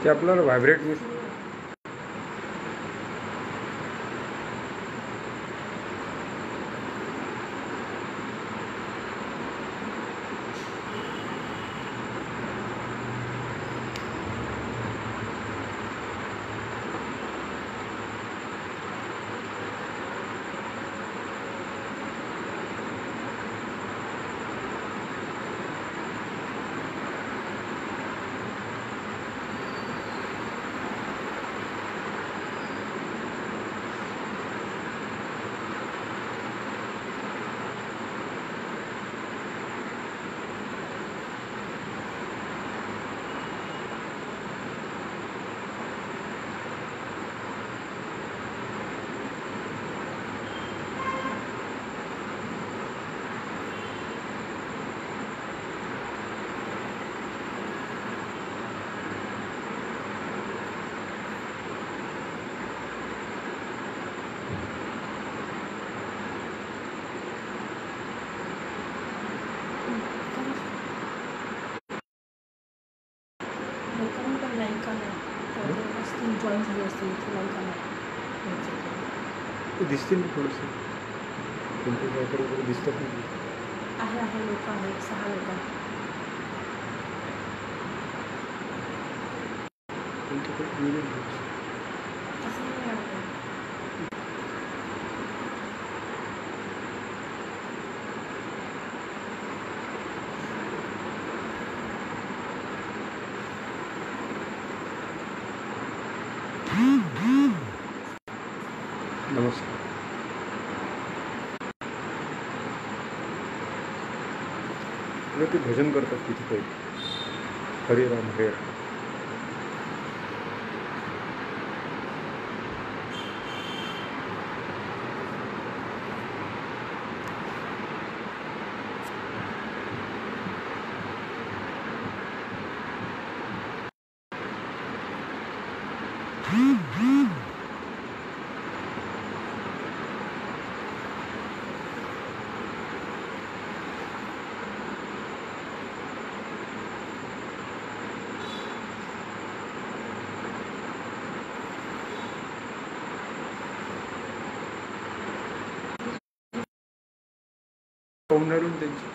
ते आपल्याला व्हायब्रेट दिसतील थोडंसं कोणते वापर वगैरे दिसतात नाही आहे लोक आहेत 6 लोक नमस्कार. ते भजन करतात तिथे पहिले हरे राम हरे राम. पाहुण्यावरून त्यांची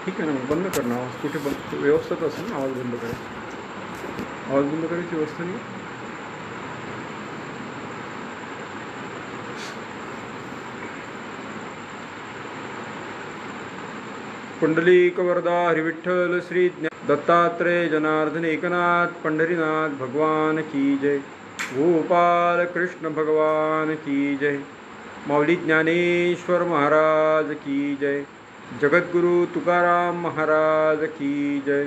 ठीक आहे ना, मग बंद करणं आवाज. कुठे बंद व्यवस्थाच असेल ना, आवाज बंद करायचा. आवाज बंद करायची व्यवस्था नाही. पुंडलिक वरदा हरिविठ्ठल श्री दत्तात्रेय जनार्दन एकनाथ पंढरीनाथ भगवान की जय. गोपाल कृष्ण भगवान की जय. माऊली ज्ञानेश्वर महाराज की जय. जगद्गुरु तुकाराम महाराज की जय.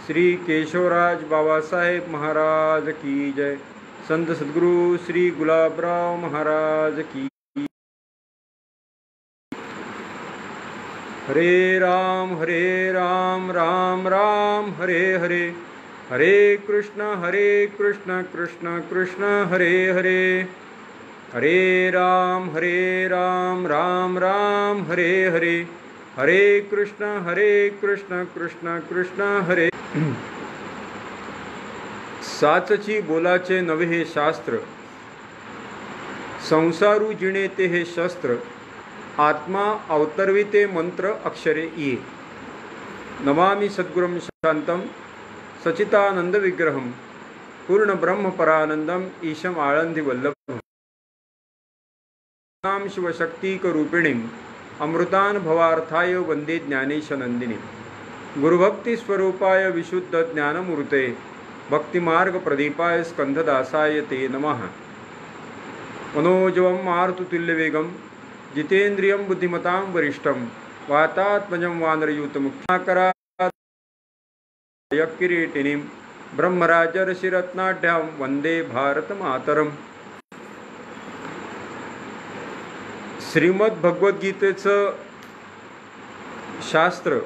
श्री केशवराज बाबासाहेब महाराज की जय. संत सद्गुरु श्री गुलाबराव महाराज की. हरे राम राम राम हरे हरे. हरे कृष्ण कृष्ण कृष्ण हरे हरे. हरे राम राम राम हरे हरे. हरे कृष्ण कृष्ण कृष्ण हरे. साचची बोलाचे नवे हे शास्त्र, संसारू जिणे ते हे शस्त्र. आत्मा अवतरविते मंत्र अक्षरे ये. नमामि सद्गुरुं शांतं सचितानंद विग्रहं पूर्ण ब्रह्म परानंदम ईशम आळंदी वल्लभम. नाम शिवशक्तिकरूपिणीं अमृतान भवार्थाय वंदे ज्ञानेश नंदिनी. गुरुभक्ती स्वरूपाय विशुद्ध ज्ञानमूर्ते भक्तिमार्ग प्रदीपाय स्कंधदासाय ते नमः. मनोजवं मारुतुल्यवेगं जितेन्द्रियं बुद्धिमतां वरिष्ठं वातात्मजं वानरयूतमुख्याकराय किरीटिनीं ब्रह्मराजर्षिरत्नाढ्यां वंदे भारतमातरम्. श्रीमद भगवद्गीतेचं शास्त्र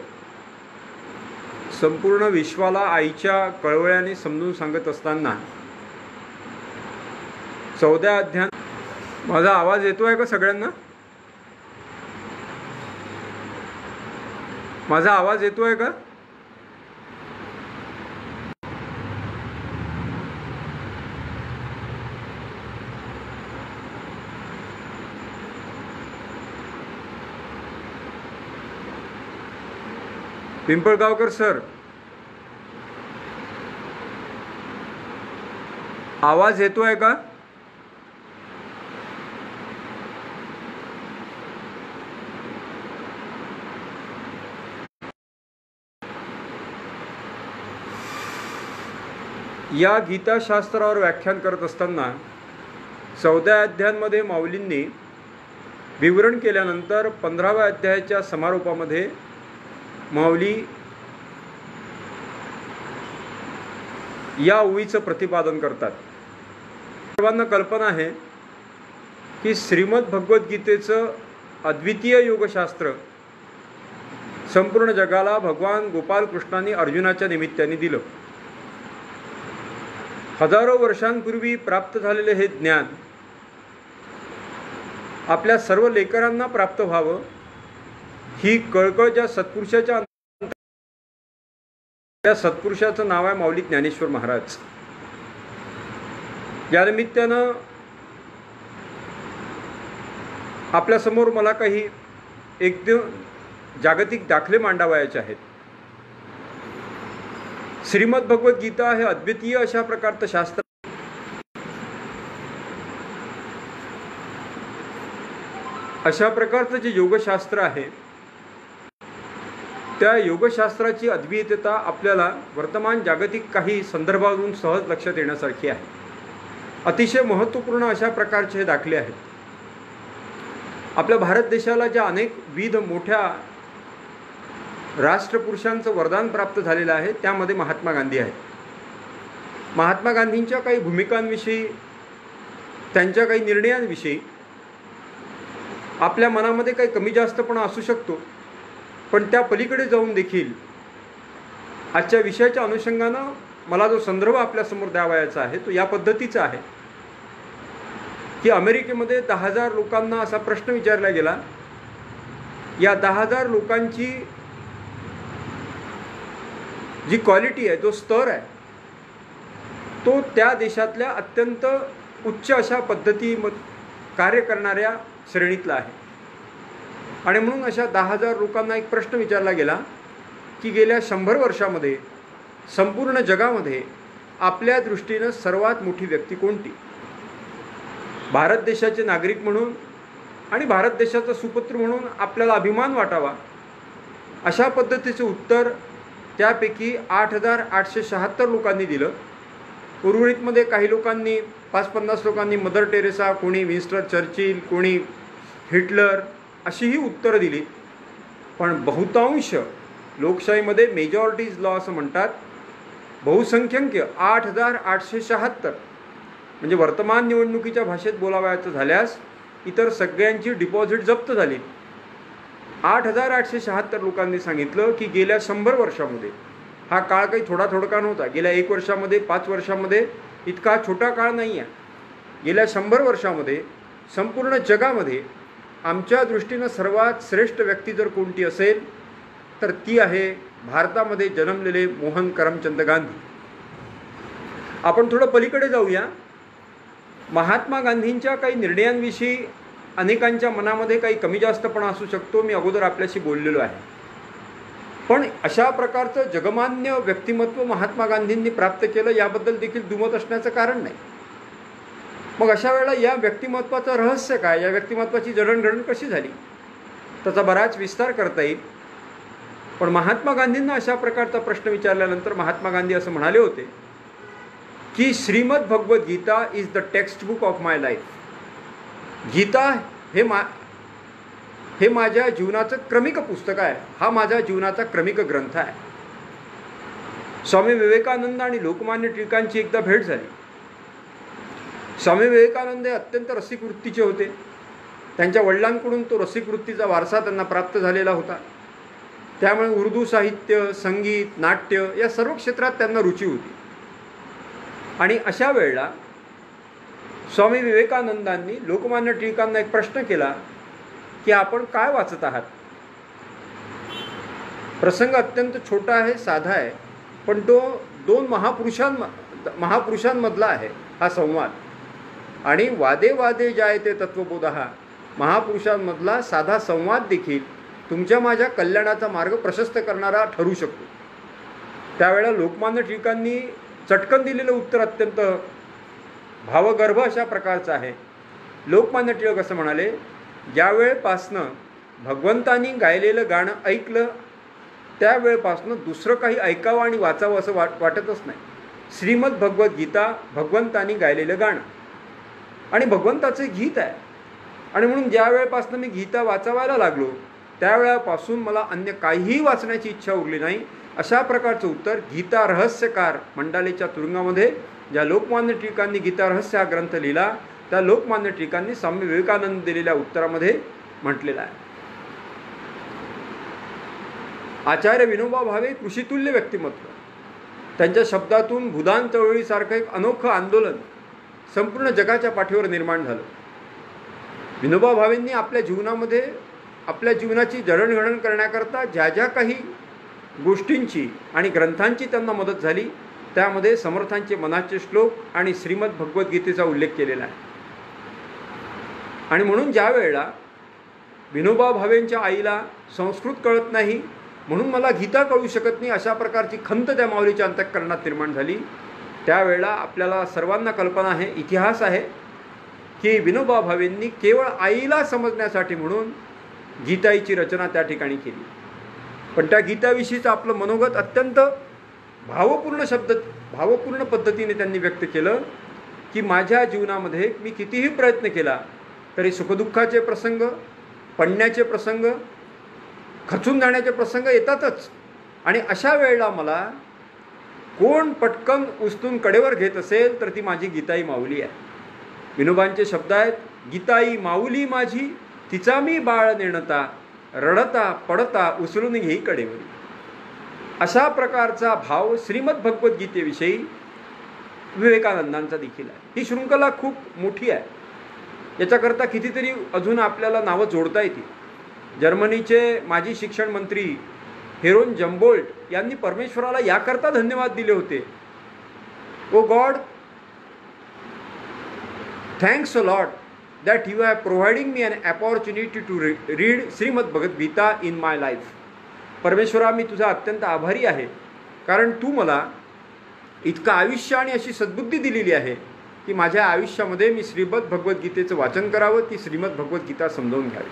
संपूर्ण विश्वाला आईच्या कळवळ्याने समजून सांगत असताना 14 अध्याय. माझा आवाज येतोय का सगळ्यांना? माझा आवाज येतोय का? पिंपळगावकर सर, आवाज येतोय का? या गीताशास्त्रावर व्याख्यान करत असताना 14 अध्यायांमध्ये माऊलींनी विवरण केल्यानंतर 15व्या अध्यायाच्या समारोपामध्ये माऊली या ओळीचं प्रतिपादन करतात. सर्वांना कल्पना आहे की श्रीमद भगवद्गीतेचं अद्वितीय योगशास्त्र संपूर्ण जगाला भगवान गोपाल कृष्णांनी अर्जुनाच्या निमित्ताने दिलं. हजारो वर्षांपूर्वी प्राप्त झालेले हे ज्ञान आपल्या सर्व लेकरांना प्राप्त व्हावं ही कळकळ ज्या सत्पुरुषाच्या त्या सत्पुरुषाचं नाव आहे माऊली ज्ञानेश्वर महाराज. या निमित्तानं आपल्यासमोर मला काही एकदम जागतिक दाखले मांडावयाचे आहेत. श्रीमद भगवद्गीता हे अद्वितीय अशा प्रकारचं शास्त्र, अशा प्रकारचं जे योगशास्त्र आहे त्या योगशास्त्राची अद्वितीयता आपल्याला वर्तमान जागतिक काही संदर्भावरून सहज लक्षात येण्यासारखी आहे. अतिशय महत्त्वपूर्ण अशा प्रकारचे हे दाखले आहेत. आपल्या भारत देशाला ज्या अनेक विविध मोठ्या राष्ट्रपुरुषांचं वरदान प्राप्त झालेलं आहे त्यामध्ये महात्मा गांधी आहेत. महात्मा गांधींच्या काही भूमिकांविषयी, त्यांच्या काही निर्णयांविषयी आपल्या मनामध्ये काही कमी जास्तपणा असू शकतो, पण त्या पलीकडे जाऊन देखील आजच्या विषयाच्या अनुषंगानं मला जो संदर्भ आपल्यासमोर द्यावयाचा आहे तो या पद्धतीचा आहे की अमेरिकेमध्ये 10,000 लोकांना असा प्रश्न विचारला गेला. या 10,000 लोकांची जी क्वालिटी आहे, जो स्तर आहे, तो त्या देशातल्या अत्यंत उच्च अशा पद्धती कार्य करणाऱ्या श्रेणीतला आहे. आणि म्हणून अशा 10,000 लोकांना एक प्रश्न विचारला गेला की गेल्या 100 वर्षामध्ये संपूर्ण जगामध्ये आपल्या दृष्टीनं सर्वात मोठी व्यक्ती कोणती? भारत देशाचे नागरिक म्हणून आणि भारत देशाचा सुपुत्र म्हणून आपल्याला अभिमान वाटावा अशा पद्धतीचे उत्तर त्यापैकी 8,876 लोकांनी दिलं. उर्वरितमध्ये काही लोकांनी 50-50 लोकांनी मदर टेरेसा, कोणी विन्स्टन चर्चिल, कोणी हिटलर अशीही उत्तरं दिली. पण बहुतांश लोकशाहीमध्ये मेजॉरिटीज लॉ असं म्हणतात, बहुसंख्यक 8,876 म्हणजे वर्तमान निवडणुकीच्या भाषेत बोलावयाचं झाल्यास इतर सगळ्यांची डिपॉझिट जप्त झाली. 8,876 लोकांनी सांगितलं की गेल्या 100 वर्षामध्ये, हा काळ काही थोडा नव्हता, गेल्या 1 वर्षामध्ये 5 वर्षामध्ये इतका छोटा काळ नाही आहे, गेल्या 100 वर्षामध्ये संपूर्ण जगामध्ये आमच्या दृष्टीनं सर्वात श्रेष्ठ व्यक्ती जर कोणती असेल तर ती आहे भारतामध्ये जन्मलेले मोहन करमचंद गांधी. आपण थोडं पलीकडे जाऊया. महात्मा गांधींच्या काही निर्णयांविषयी अनेकांच्या मनामध्ये काही कमी जास्तपणा असू शकतो, मी अगोदर आपल्याशी बोललेलो आहे. पण अशा प्रकारचं जगमान्य व्यक्तिमत्व महात्मा गांधींनी प्राप्त केलं याबद्दल देखील दुमत असण्याचं कारण नाही. मग अशा वेळेला या व्यक्तिमत्वाचं रहस्य काय, या व्यक्तिमत्वाची जडणघडण कशी झाली, त्याचा बराच विस्तार करता येईल. पण महात्मा गांधींना अशा प्रकारचा प्रश्न विचारल्यानंतर महात्मा गांधी असं म्हणाले होते की Shrimad Bhagavad Gita is the text book of my life. Gita हे माझ्या जीवनाचं क्रमिक पुस्तक आहे, हा माझ्या जीवनाचा क्रमिक ग्रंथ आहे. स्वामी विवेकानंद आणि लोकमान्य टिळकांची एकदा भेट झाली. स्वामी विवेकानंद हे अत्यंत रसिक वृत्तीचे होते. त्यांच्या वडिलांकडून तो रसिक वृत्तीचा वारसा त्यांना प्राप्त झालेला होता. त्यामुळे उर्दू साहित्य, संगीत, नाट्य या सर्व क्षेत्रात त्यांना रुची होती. आणि अशा वेळेला स्वामी विवेकानंदांनी लोकमान्य टिळकांना एक प्रश्न केला की आपण काय वाचत आहात. प्रसंग अत्यंत छोटा आहे, साधा आहे, पण तो 2 महापुरुषांमधला आहे हा संवाद. आणि वादे वादे जायते तत्वबोध, हा महापुरुषांमधला साधा संवाद देखील तुमच्या माझ्या कल्याणाचा मार्ग प्रशस्त करणारा ठरू शकतो. त्यावेळेला लोकमान्य टिळकांनी चटकन दिलेलं उत्तर अत्यंत भावगर्भ अशा प्रकारचं आहे. लोकमान्य टिळक असं म्हणाले, ज्यावेळेपासनं भगवंतांनी गायलेलं गाणं ऐकलं त्यावेळेपासनं दुसरं काही ऐकावं आणि वाचावं असं वाटतच नाही. श्रीमद भगवद्गीता भगवंतांनी गायलेलं गाणं आणि भगवंताचं गीत आहे. आणि म्हणून ज्या वेळेपासून मी गीता वाचावायला लागलो त्यावेळेपासून मला अन्य काहीही वाचण्याची इच्छा उरली नाही. अशा प्रकारचं उत्तर गीता रहस्यकार मंडालेच्या तुरुंगामध्ये ज्या लोकमान्य टिळकांनी गीता रहस्य हा ग्रंथ लिहिला त्या लोकमान्य टिळकांनी स्वामी विवेकानंद दिलेल्या उत्तरामध्ये म्हटलेलं आहे. आचार्य विनोबा भावे कृषितुल्य व्यक्तिमत्व. त्यांच्या शब्दातून भूदान चळवळीसारखं एक अनोखं आंदोलन संपूर्ण जगाच्या पाठीवर निर्माण झालं. विनोबा भावेंनी आपल्या जीवनामध्ये आपल्या जीवनाची जडणघडण करण्याकरता ज्या ज्या काही गोष्टींची आणि ग्रंथांची त्यांना मदत झाली त्यामध्ये समर्थांचे मनाचे श्लोक आणि श्रीमद भगवद्गीतेचा उल्लेख केलेला आहे. आणि म्हणून ज्या वेळेला विनोबा भावेंच्या आईला संस्कृत कळत नाही म्हणून मला गीता कळू शकत नाही अशा प्रकारची खंत त्या माऊलीच्या अंतःकरणात निर्माण झाली, त्यावेळेला आपल्याला सर्वांना कल्पना आहे, इतिहास आहे की विनोबा भावेंनी केवळ आईला समजण्यासाठी म्हणून गीताईची रचना त्या ठिकाणी केली. पण त्या गीताविषयीचं आपलं मनोगत अत्यंत भावपूर्ण पद्धतीने त्यांनी व्यक्त केलं की माझ्या जीवनामध्ये मी कितीही प्रयत्न केला तरी सुखदुःखाचे प्रसंग, पडण्याचे प्रसंग, खचून जाण्याचे प्रसंग येतातच. आणि अशा वेळेला मला कोण पटकन उचलून कडेवर घेत असेल तर ती माझी गीताई माऊली आहे. विनोबांचे शब्द आहेत, गीताई माऊली माझी तिचा मी बाळ नेणता, रडता पडता उचलून घेई कडेवरी. अशा प्रकारचा भाव श्रीमद भगवद्गीतेविषयी विवेकानंदांचा देखील आहे. ही शृंखला खूप मोठी आहे. याच्याकरता कितीतरी अजून आपल्याला नावं जोडता येतील. जर्मनीचे माजी शिक्षण मंत्री हेरोन जम्बोल्ट यांनी परमेश्वराला याकरता धन्यवाद दिले होते, oh God, thanks a lot that you have providing me an opportunity to read Shrimad Bhagavad Gita in my life. परमेश्वरा, मी तुझा अत्यंत आभारी आहे कारण तू मला इतकं आयुष्य आणि अशी सद्बुद्धी दिलेली आहे की माझ्या आयुष्यामध्ये मी श्रीमद भगवद्गीतेचं वाचन करावं, ती श्रीमद भगवद्गीता समजावून घ्यावी.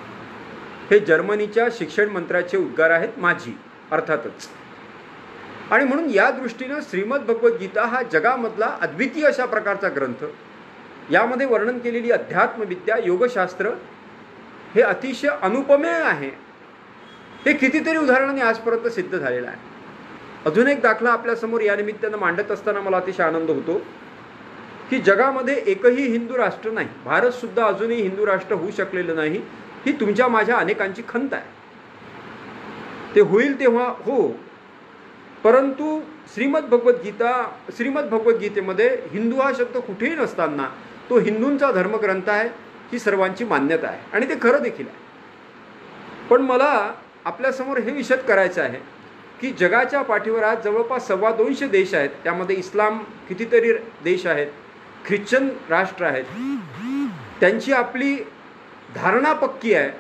हे जर्मनीच्या शिक्षण मंत्र्याचे उद्गार आहेत, माझी अर्थातच. आणि म्हणून या दृष्टीनं श्रीमद भगवद्गीता हा जगामधला अद्वितीय अशा प्रकारचा ग्रंथ. यामध्ये वर्णन केलेली अध्यात्मविद्या, योगशास्त्र हे अतिशय अनुपमेय आहे. हे कितीतरी उदाहरणांनी आजपर्यंत सिद्ध झालेलं आहे. अजून एक दाखला आपल्यासमोर या निमित्तानं मांडत असताना मला अतिशय आनंद होतो की जगामध्ये एकही हिंदू राष्ट्र नाही, भारतसुद्धा अजूनही हिंदू राष्ट्र होऊ शकलेलं नाही. ही तुमच्या माझ्या अनेकांची खंत आहे. ते होईल तेव्हा हो, परंतु श्रीमद भगवद्गीतेमध्ये हिंदू हा शब्द कुठेही नसताना तो हिंदूंचा धर्मग्रंथ आहे ही सर्वांची मान्यता आहे आणि ते खरं देखील आहे. पण मला आपल्यासमोर हे विशद करायचं आहे की जगाच्या पाठीवर आज जवळपास 225 देश आहेत. त्यामध्ये इस्लाम कितीतरी देश आहेत, ख्रिश्चन राष्ट्र आहेत. त्यांची आपली धारणा पक्की आहे.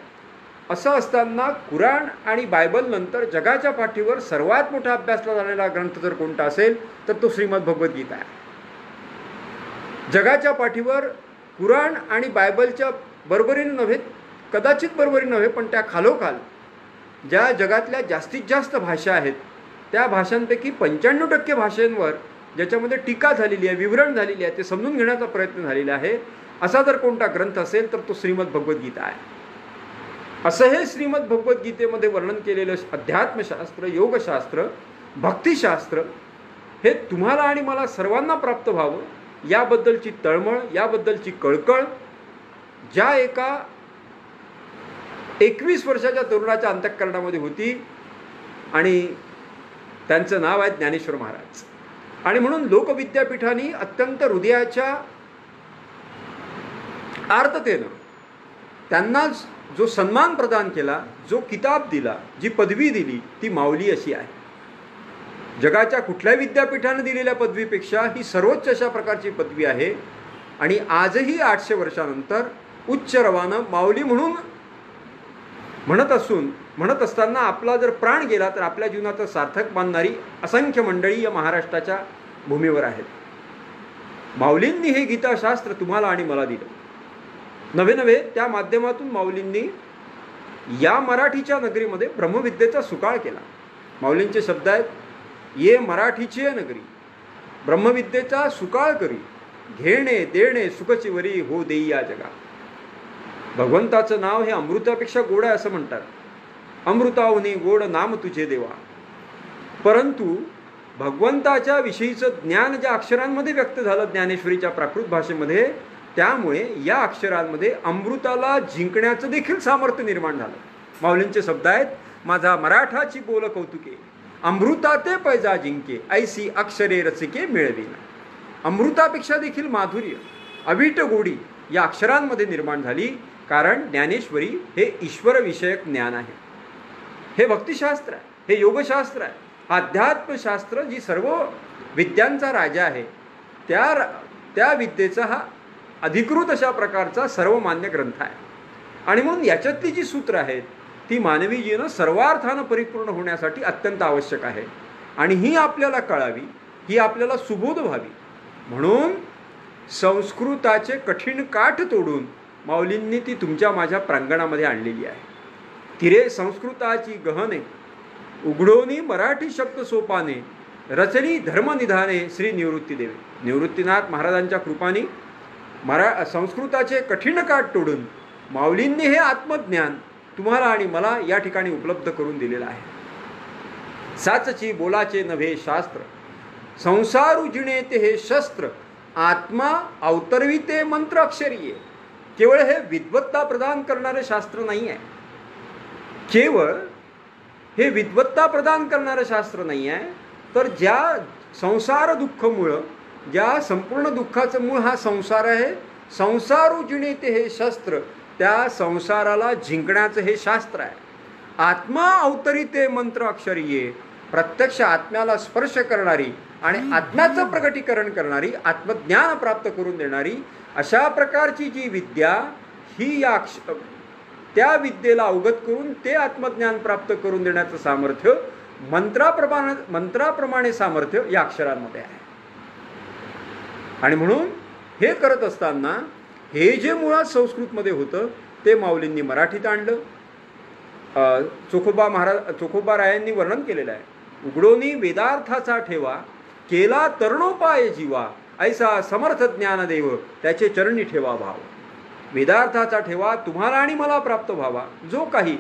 असं असताना कुराण आणि बायबल नंतर जगाच्या पाठीवर सर्वात मोठा अभ्यासला जाणारा ग्रंथ जर कोणता असेल तर तो श्रीमद भगवद्गीता आहे. जगाच्या पाठीवर कुराण आणि बायबलच्या बरोबरीने नव्हे, कदाचित बरोबरीने नव्हे, पण त्या खालोखाल ज्या जगातल्या जास्तीत जास्त भाषा आहेत त्या भाषांपैकी 95% भाषांवर ज्याच्यामध्ये टीका झालेली आहे, विवरण झालेली आहे, ते समजून घेण्याचा प्रयत्न झालेला आहे. असा जर कोणता ग्रंथ असेल तर तो श्रीमद भगवद्गीता आहे. असं हे श्रीमद भगवद्गीतेमध्ये वर्णन केलेलं अध्यात्मशास्त्र, योगशास्त्र, भक्तिशास्त्र हे तुम्हाला आणि मला सर्वांना प्राप्त व्हावं याबद्दलची तळमळ, याबद्दलची कळकळ ज्या एका 21 वर्षाच्या तरुणाच्या अंतःकरणामध्ये होती आणि त्यांचं नाव आहे ज्ञानेश्वर महाराज. आणि म्हणून लोकविद्यापीठाने अत्यंत हृदयाच्या आर्ततेनं त्यांना जो सन्मान प्रदान केला, जो किताब दिला, जी पदवी दिली ती माऊली अशी आहे. जगाच्या कुठल्याही विद्यापीठाने दिलेल्या पदवीपेक्षा ही सर्वोच्च अशा प्रकारची पदवी आहे. आणि आजही 800 वर्षानंतर उच्च रवानं माऊली म्हणून म्हणत असताना आपला जर प्राण गेला तर आपल्या जीवनाचं सार्थक मानणारी असंख्य मंडळी या महाराष्ट्राच्या भूमीवर आहेत. माऊलींनी हे गीताशास्त्र तुम्हाला आणि मला दिलं. नवे त्या माध्यमातून माऊलींनी या मराठीच्या नगरीमध्ये ब्रह्मविद्येचा सुकाळ केला. माऊलींचे शब्द आहेत, ये मराठीची नगरी ब्रह्मविद्येचा सुकाळ करी, घेणे देणे सुखचिवरी हो देई या जगा. भगवंताचं नाव हे अमृतापेक्षा गोड आहे असं म्हणतात. अमृताहुनी गोड नाम तुझे देवा. परंतु भगवंताच्या विषयीचं ज्ञान ज्या अक्षरांमध्ये व्यक्त झालं ज्ञानेश्वरीच्या प्राकृत भाषेमध्ये, त्यामुळे या अक्षरांमध्ये अमृताला जिंकण्याचं देखील सामर्थ्य निर्माण झालं. माऊलींचे शब्द आहेत, माझा मराठाची बोल कौतुके अमृता ते पैजा जिंके ऐसी अक्षरे रसिके मिळविना. अमृतापेक्षा देखील माधुर्य अवीट गोडी या अक्षरांमध्ये निर्माण झाली. कारण ज्ञानेश्वरी हे ईश्वरविषयक ज्ञान आहे. हे भक्तिशास्त्र आहे, हे योगशास्त्र आहे, अध्यात्मशास्त्र जी सर्व विद्यांचा राजा आहे, त्या विद्येचा हा अधिकृत अशा प्रकारचा सर्वमान्य ग्रंथ आहे. आणि म्हणून याच्यातली जी सूत्र आहेत ती मानवी जीवन सर्वार्थानं परिपूर्ण होण्यासाठी अत्यंत आवश्यक आहे. आणि ही आपल्याला कळावी, ही आपल्याला सुबोध व्हावी म्हणून संस्कृताचे कठीण काठ तोडून माऊलींनी ती तुमच्या माझ्या प्रांगणामध्ये आणलेली आहे. तिरे संस्कृताची गहने उघडोनी मराठी शब्द सोपाने रचली धर्मनिधाने श्री निवृत्ती देवे. निवृत्तीनाथ महाराजांच्या कृपाने संस्कृताचे कठीण काठ तोडून माऊलींनी हे आत्मज्ञान तुम्हाला आणि मला या ठिकाणी उपलब्ध करून दिलेलं आहे. साचची बोलाचे नव्हे शास्त्र संसार उजिणे ते हे शस्त्र आत्मा अवतरविते मंत्र अक्षरीये. केवळ हे विद्वत्ता प्रदान करणारे शास्त्र नाही आहे. केवळ हे विद्वत्ता प्रदान करणारं शास्त्र नाही आहे, तर ज्या संसार दुःख मूळ, ज्या संपूर्ण दुःखाचं मूळ हा संसार आहे, संसार उजिणे ते हे शस्त्र, त्या संसाराला जिंकण्याचं हे शास्त्र आहे. आत्मा अवतरिते मंत्र अक्षरीये. प्रत्यक्ष आत्म्याला स्पर्श करणारी आणि आत्म्याचं प्रकटीकरण करणारी, आत्मज्ञान प्राप्त करून देणारी अशा प्रकारची जी विद्या ही त्या विद्येला अवगत करून ते आत्मज्ञान प्राप्त करून देण्याचं सामर्थ्य मंत्राप्रमाणे सामर्थ्य या अक्षरांमध्ये आहे. आणि म्हणून हे करत असताना हे जे मुळात संस्कृतमध्ये होतं ते माऊलींनी मराठीत आणलं. चोखोबा रायांनी वर्णन केलेलं आहे, उघडोनी वेदार्थाचा ठेवा केला तरुणोपाय जीवा ऐसा समर्थ ज्ञानदेव त्याचे चरणी ठेवा भाव. वेदार्थाचा ठेवा तुम्हाला आणि मला प्राप्त व्हावा. जो काही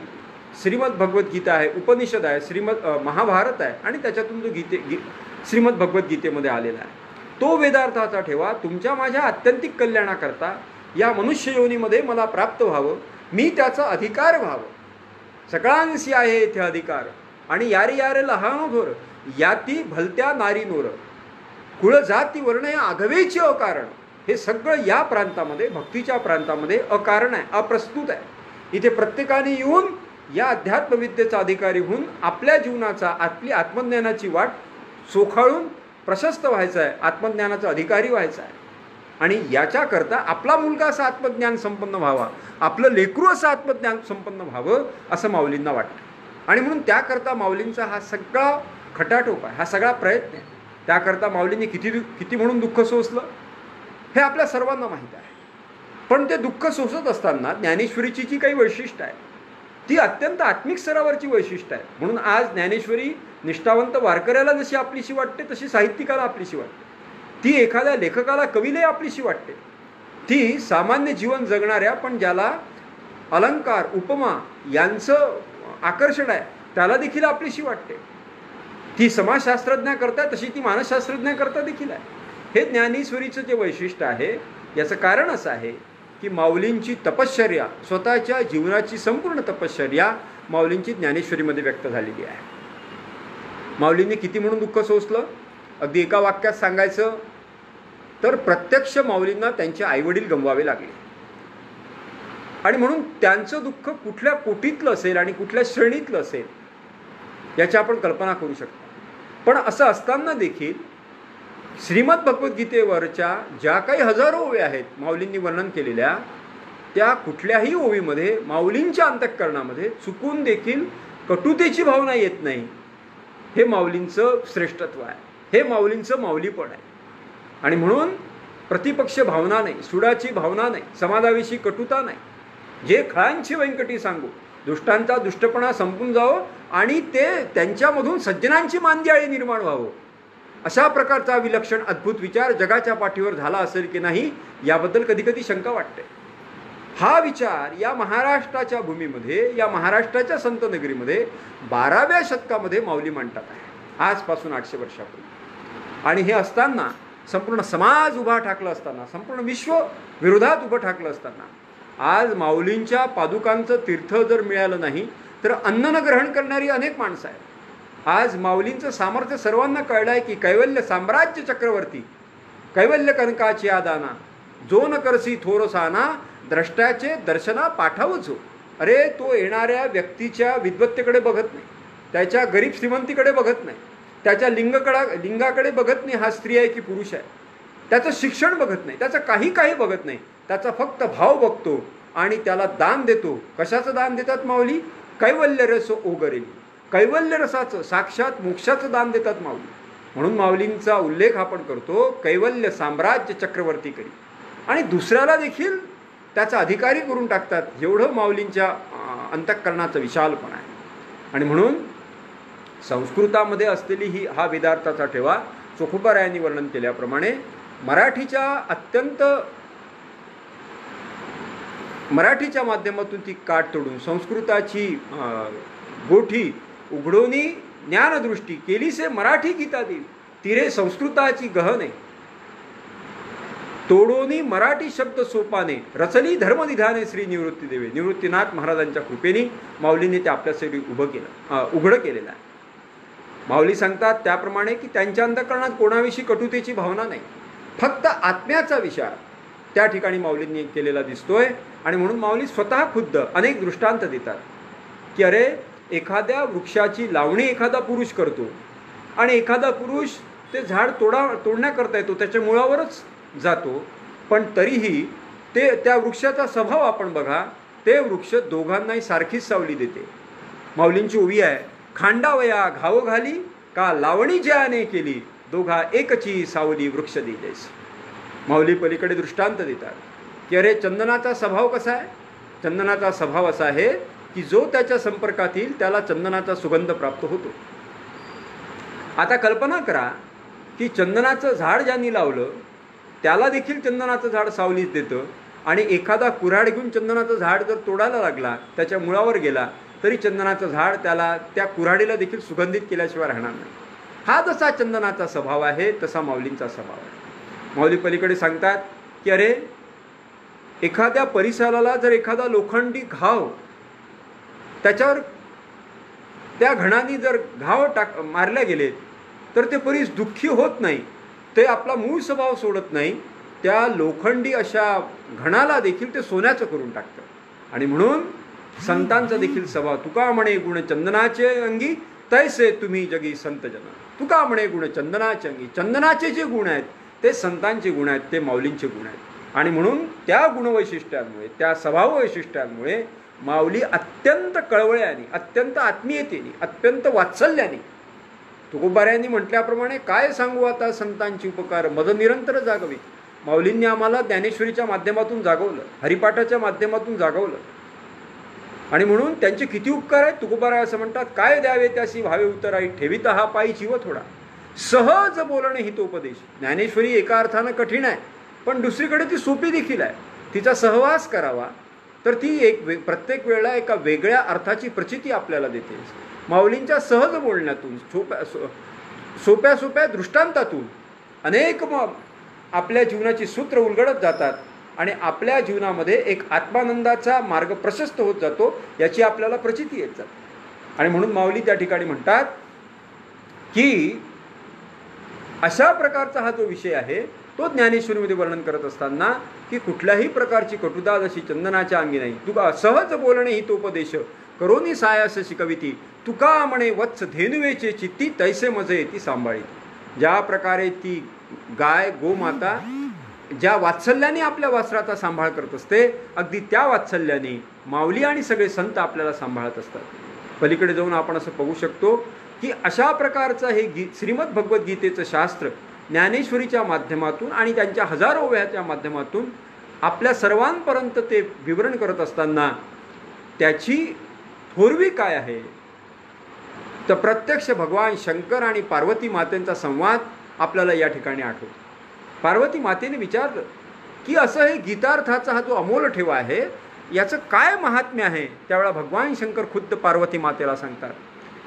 श्रीमद भगवद्गीता आहे, उपनिषद आहे, महाभारत आहे आणि त्याच्यातून जो श्रीमद भगवद्गीतेमध्ये आलेला आहे, तो वेदार्थाचा ठेवा तुमच्या माझ्या आत्यंतिक कल्याणाकरता या मनुष्य योनीमध्ये मला प्राप्त व्हावं, मी त्याचा अधिकार व्हावं. सगळ्यांशी आहे येथे अधिकार आणि यारे यारे लहानो थोर याती भलत्या नारी नोर कुळ जाती वर्ण या आघवेचे अकारण. हे सगळं या प्रांतामध्ये, भक्तीच्या प्रांतामध्ये अकारण आहे, अप्रस्तुत आहे. इथे प्रत्येकाने येऊन या अध्यात्मविद्येचा अधिकारी होऊन आपल्या जीवनाचा, आपली आत्मज्ञानाची वाट चोखाळून प्रशस्त व्हायचं आहे, आत्मज्ञानाचा अधिकारी व्हायचा आहे. आणि याच्याकरता आपला मुलगा असं आत्मज्ञान संपन्न व्हावा, आपलं लेकरू असं आत्मज्ञान संपन्न व्हावं असं माऊलींना वाटतं. आणि म्हणून त्याकरता माऊलींचा हा सगळा खटाटोप आहे, हा सगळा प्रयत्न आहे. त्याकरता माऊलींनी किती म्हणून दुःख सोसलं हे आपल्या सर्वांना माहीत आहे. पण ते दुःख सोसत असताना ज्ञानेश्वरीची जी काही वैशिष्ट्य आहे ती अत्यंत आत्मिक स्तरावरची वैशिष्ट्य आहे. म्हणून आज ज्ञानेश्वरी निष्ठावंत वारकऱ्याला जशी आपलीशी वाटते तशी साहित्यिकाला आपलीशी वाटते, ती एखाद्या लेखकाला, कवीलाही आपलीशी वाटते. ती सामान्य जीवन जगणाऱ्या पण ज्याला अलंकार उपमा यांचं आकर्षण आहे त्याला देखील आपलीशी वाटते. ती समाजशास्त्रज्ञाकरता तशी ती मानसशास्त्रज्ञाकरता देखील आहे. हे ज्ञानेश्वरीचं जे वैशिष्ट्य आहे याचं कारण असं आहे की माऊलींची तपश्चर्या, स्वतःच्या जीवनाची संपूर्ण तपश्चर्या माऊलींची ज्ञानेश्वरीमध्ये व्यक्त झालेली आहे. माऊलींनी किती म्हणून दुःख सोसलं, अगदी एका वाक्यात सांगायचं तर प्रत्यक्ष माऊलींना त्यांचे आईवडील गमवावे लागले. आणि म्हणून त्यांचं दुःख कुठल्या कोटीतलं असेल आणि कुठल्या श्रेणीतलं असेल याची आपण कल्पना करू शकतो. पण असं असताना देखील श्रीमद भगवद्गीतेवरच्या ज्या काही हजारो ओव्या आहेत माऊलींनी वर्णन केलेल्या, त्या कुठल्याही ओवीमध्ये माऊलींच्या अंतःकरणामध्ये चुकून देखील कटुतेची भावना येत नाही. हे माऊलींचं श्रेष्ठत्व आहे, हे माऊलींचं माऊलीपण आहे. आणि म्हणून प्रतिपक्ष भावना नाही, सुडाची भावना नाही, समाजाविषयी कटुता नाही. जे खळांची व्यंकटी सांगू, दुष्टांचा दुष्टपणा संपून जावं आणि ते त्यांच्यामधून सज्जनांची मांदियाळी निर्माण व्हावं, अशा प्रकारचा विलक्षण अद्भुत विचार जगाच्या पाठीवर झाला असेल की नाही याबद्दल कधी कधी शंका वाटते. हा विचार या महाराष्ट्राच्या भूमीमध्ये, या महाराष्ट्राच्या संतनगरीमध्ये 12व्या शतकामध्ये माऊली मांडतात आहे, आजपासून 800 वर्षापूर्वी. आणि हे असताना संपूर्ण समाज उभा ठाकला असताना, संपूर्ण विश्व विरोधात उभं ठाकलं असताना, आज माऊलींच्या पादुकांचं तीर्थ जर मिळालं नाही तर अन्न न ग्रहण करणारी अनेक माणसं आहेत. आज माऊलींचं सामर्थ्य सर्वांना कळलं आहे की कैवल्य साम्राज्य चक्रवर्ती, कैवल्य कनकाची आदाना, जो न करसी थोरसाना, द्रष्ट्याचे दर्शना पाठावचो. अरे तो येणाऱ्या व्यक्तीच्या विद्वत्तेकडे बघत नाही, त्याच्या गरीब श्रीमंतीकडे बघत नाही, त्याच्या लिंगाकडे बघत नाही, हा स्त्री आहे की पुरुष आहे, त्याचं शिक्षण बघत नाही, त्याचं काही बघत नाही, त्याचा फक्त भाव बघतो आणि त्याला दान देतो. कशाचं दान देतात माऊली? कैवल्य रस ओगरेली, कैवल्य रसाचं, साक्षात मोक्षाचं दान देतात माऊली. म्हणून माऊलींचा उल्लेख आपण करतो, कैवल्य साम्राज्य चक्रवर्ती करी, आणि दुसऱ्याला देखील त्याचा अधिकारी करून टाकतात. एवढं माऊलींच्या अंतःकरणाचं विशालपण आहे. आणि म्हणून संस्कृतामध्ये असलेली हा वेदार्थाचा ठेवा चोखोबारायांनी वर्णन केल्याप्रमाणे मराठीच्या माध्यमातून ती काठ तोडून संस्कृताची गोठी उघडोनी ज्ञानदृष्टी केलीसे मराठी गीता देवी, तिरे संस्कृताची गहने तोडोनी मराठी शब्द सोपाने, रचली धर्मनिधाने श्री निवृत्ती देवे. निवृत्तीनाथ महाराजांच्या कृपेने माऊलीने ते आपल्यासाठी उघडं केलेलं आहे. माऊली सांगतात त्याप्रमाणे की त्यांच्या अंतःकरणात कोणाविषयी कटुतेची भावना नाही, फक्त आत्म्याचा विचार त्या ठिकाणी माऊलींनी केलेला दिसतोय. आणि म्हणून माऊली स्वतः खुद्द अनेक दृष्टांत देतात की अरे एखाद्या वृक्षाची लावणी एखादा पुरुष करतो आणि एखादा पुरुष ते झाड तोडण्याकरता येतो, त्याच्या मुळावरच जातो, पण तरीही त्या वृक्षाचा स्वभाव आपण बघा, ते वृक्ष दोघांनाही सारखीच सावली देते. माऊलींची ओवी आहे, खांडावया घाव घाली का लावणी ज्याने केली, दोघा एकची सावली वृक्ष दिलेस. माऊली पलीकडे दृष्टांत देतात की अरे चंदनाचा स्वभाव कसा आहे? चंदनाचा स्वभाव असा आहे की जो त्याच्या संपर्कात येईल त्याला चंदनाचा सुगंध प्राप्त होतो. आता कल्पना करा की चंदनाचं झाड ज्यांनी लावलं त्याला देखील चंदनाचं झाड सावलीच देतं, आणि एखादा कुऱ्हाड घेऊन चंदनाचं झाड जर तोडायला लागला, त्याच्या मुळावर गेला, तरी चंदनाचं झाड त्याला त्या कुऱ्हाडीला देखील सुगंधित केल्याशिवाय राहणार नाही. हा जसा चंदनाचा स्वभाव आहे तसा माऊलींचा स्वभाव आहे. माऊली पलीकडे सांगतात की अरे एखाद्या परिसराला जर एखादा लोखंडी घाव, त्याच्यावर त्या घणाने जर घाव मारले गेले तर ते परिस दुःखी होत नाही, ते आपला मूळ स्वभाव सोडत नाही, त्या लोखंडी अशा घणाला देखील ते सोन्याचं करून टाकतं. आणि म्हणून संतांचा देखील स्वभाव, तुका म्हणे गुण चंदनाचे अंगी तैसे तुम्ही जगी संत जन. तुका म्हणे गुण चंदनाचे अंगी, चंदनाचे जे गुण आहेत ते संतांचे गुण आहेत, ते माऊलींचे गुण आहेत. आणि म्हणून त्या गुणवैशिष्ट्यांमुळे, त्या स्वभाव वैशिष्ट्यांमुळे माऊली अत्यंत कळवळ्याने, अत्यंत आत्मीयतेने, अत्यंत वात्सल्याने, तुकोबारायांनी म्हटल्याप्रमाणे काय सांगू आता संतांची उपकार मज निरंतर जागवी. माऊलींनी आम्हाला ज्ञानेश्वरीच्या माध्यमातून जागवलं, हरिपाठाच्या माध्यमातून जागवलं. आणि म्हणून त्यांचे किती उपकार आहेत. तुकोबाराय असं म्हणतात, काय द्यावे त्याशी व्हावे उतराई, ठेविता हा पायी जीव थोडा, सहज बोलणे हितोपदेश. ज्ञानेश्वरी एका अर्थानं कठीण आहे, पण दुसरीकडे ती सोपी देखील आहे. तिचा सहवास करावा तर ती प्रत्येक वेळेला एका वेगळ्या अर्थाची प्रचिती आपल्याला देते. माऊलींच्या सहज बोलण्यातून, सोप्या दृष्टांतातून अनेक आपल्या जीवनाची सूत्र उलगडत जातात आणि आपल्या जीवनामध्ये एक आत्मानंदाचा मार्ग प्रशस्त होत जातो, याची आपल्याला प्रचिती येत जाते. आणि म्हणून माऊली त्या ठिकाणी म्हणतात की अशा प्रकारचा हा जो विषय आहे तो ज्ञानेश्वरीमध्ये वर्णन करत असताना की कुठल्याही प्रकारची कटुता जशी चंदनाच्या अंगी नाही, तुका सहज बोलणे हितोपदेश करोनी सायास शिकविती, तुका म्हणे वत्स धेनुवेचे चित्ती तैसे मजे ती सांभाळी. ज्या प्रकारे ती गाय गोमाता ज्या वात्सल्याने आपल्या वासराचा सांभाळ करत असते, अगदी त्या वात्सल्याने माऊली आणि सगळे संत आपल्याला सांभाळत असतात. पलीकडे जाऊन आपण असं बघू शकतो की अशा प्रकारचं हे श्रीमद भगवद्गीतेचं शास्त्र ज्ञानेश्वरीच्या माध्यमातून आणि त्यांच्या हजारो वेळाच्या माध्यमातून आपल्या सर्वांपर्यंत ते विवरण करत असताना त्याची थोरवी काय आहे, तर प्रत्यक्ष भगवान शंकर आणि पार्वती मातेंचा संवाद आपल्याला या ठिकाणी आठवतो. पार्वती मातेने विचारलं की असं हे गीतार्थाचा हा जो अमोल ठेवा आहे याचं काय महात्म्य आहे. त्यावेळा भगवान शंकर खुद्द पार्वती मातेला सांगतात,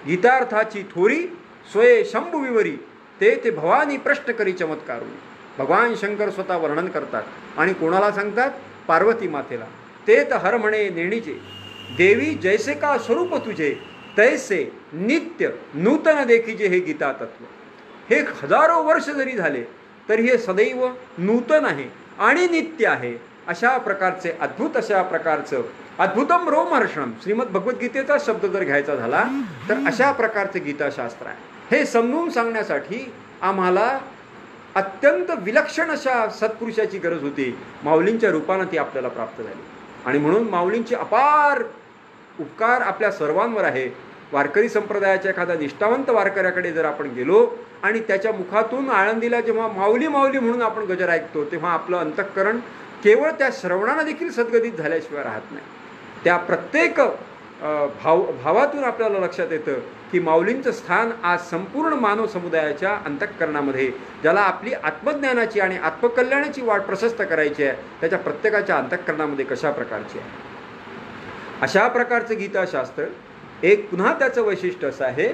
गीतार्थाची थोरी स्वये शंभू विवरी ते भवानी प्रश्न करी चमत्कारू. भगवान शंकर स्वतः वर्णन करतात आणि कोणाला सांगतात, पार्वती मातेला. ते तर हर म्हणे नेणीचे देवी जैसे का स्वरूप तुझे तैसे नित्य नूतन देखीजे हे गीता तत्व. हे हजारो वर्ष जरी झाले तरी हे सदैव नूतन आहे आणि नित्य आहे. अशा प्रकारचे अशा प्रकारचं अद्भुतम रोमहर्षणम श्रीमद भगवद्गीतेचा शब्द जर घ्यायचा झाला तर अशा प्रकारचे गीताशास्त्र आहे. हे समजून सांगण्यासाठी आम्हाला अत्यंत विलक्षण अशा सत्पुरुषाची गरज होती. माऊलींच्या रूपानं ती आपल्याला प्राप्त झाली आणि म्हणून माऊलींचे अपार उपकार आपल्या सर्वांवर आहे. वारकरी संप्रदायाच्या एखाद्या निष्ठावंत वारकऱ्याकडे जर आपण गेलो आणि त्याच्या मुखातून आळंदीला जेव्हा माऊली माऊली म्हणून आपण गजर ऐकतो तेव्हा आपलं अंतःकरण केवळ त्या श्रवणानं देखील सद्गदित झाल्याशिवाय राहत नाही. त्या प्रत्येक भावातून आपल्याला लक्षात येतं की माऊलींचं स्थान आज संपूर्ण मानव समुदायाच्या अंतःकरणामध्ये, ज्याला आपली आत्मज्ञानाची आणि आत्मकल्याणाची वाट प्रशस्त करायची आहे, त्याच्या प्रत्येकाच्या अंतःकरणामध्ये कशा प्रकारची आहे. अशा प्रकारचं गीताशास्त्र एक पुन्हा त्याचं वैशिष्ट्य असं आहे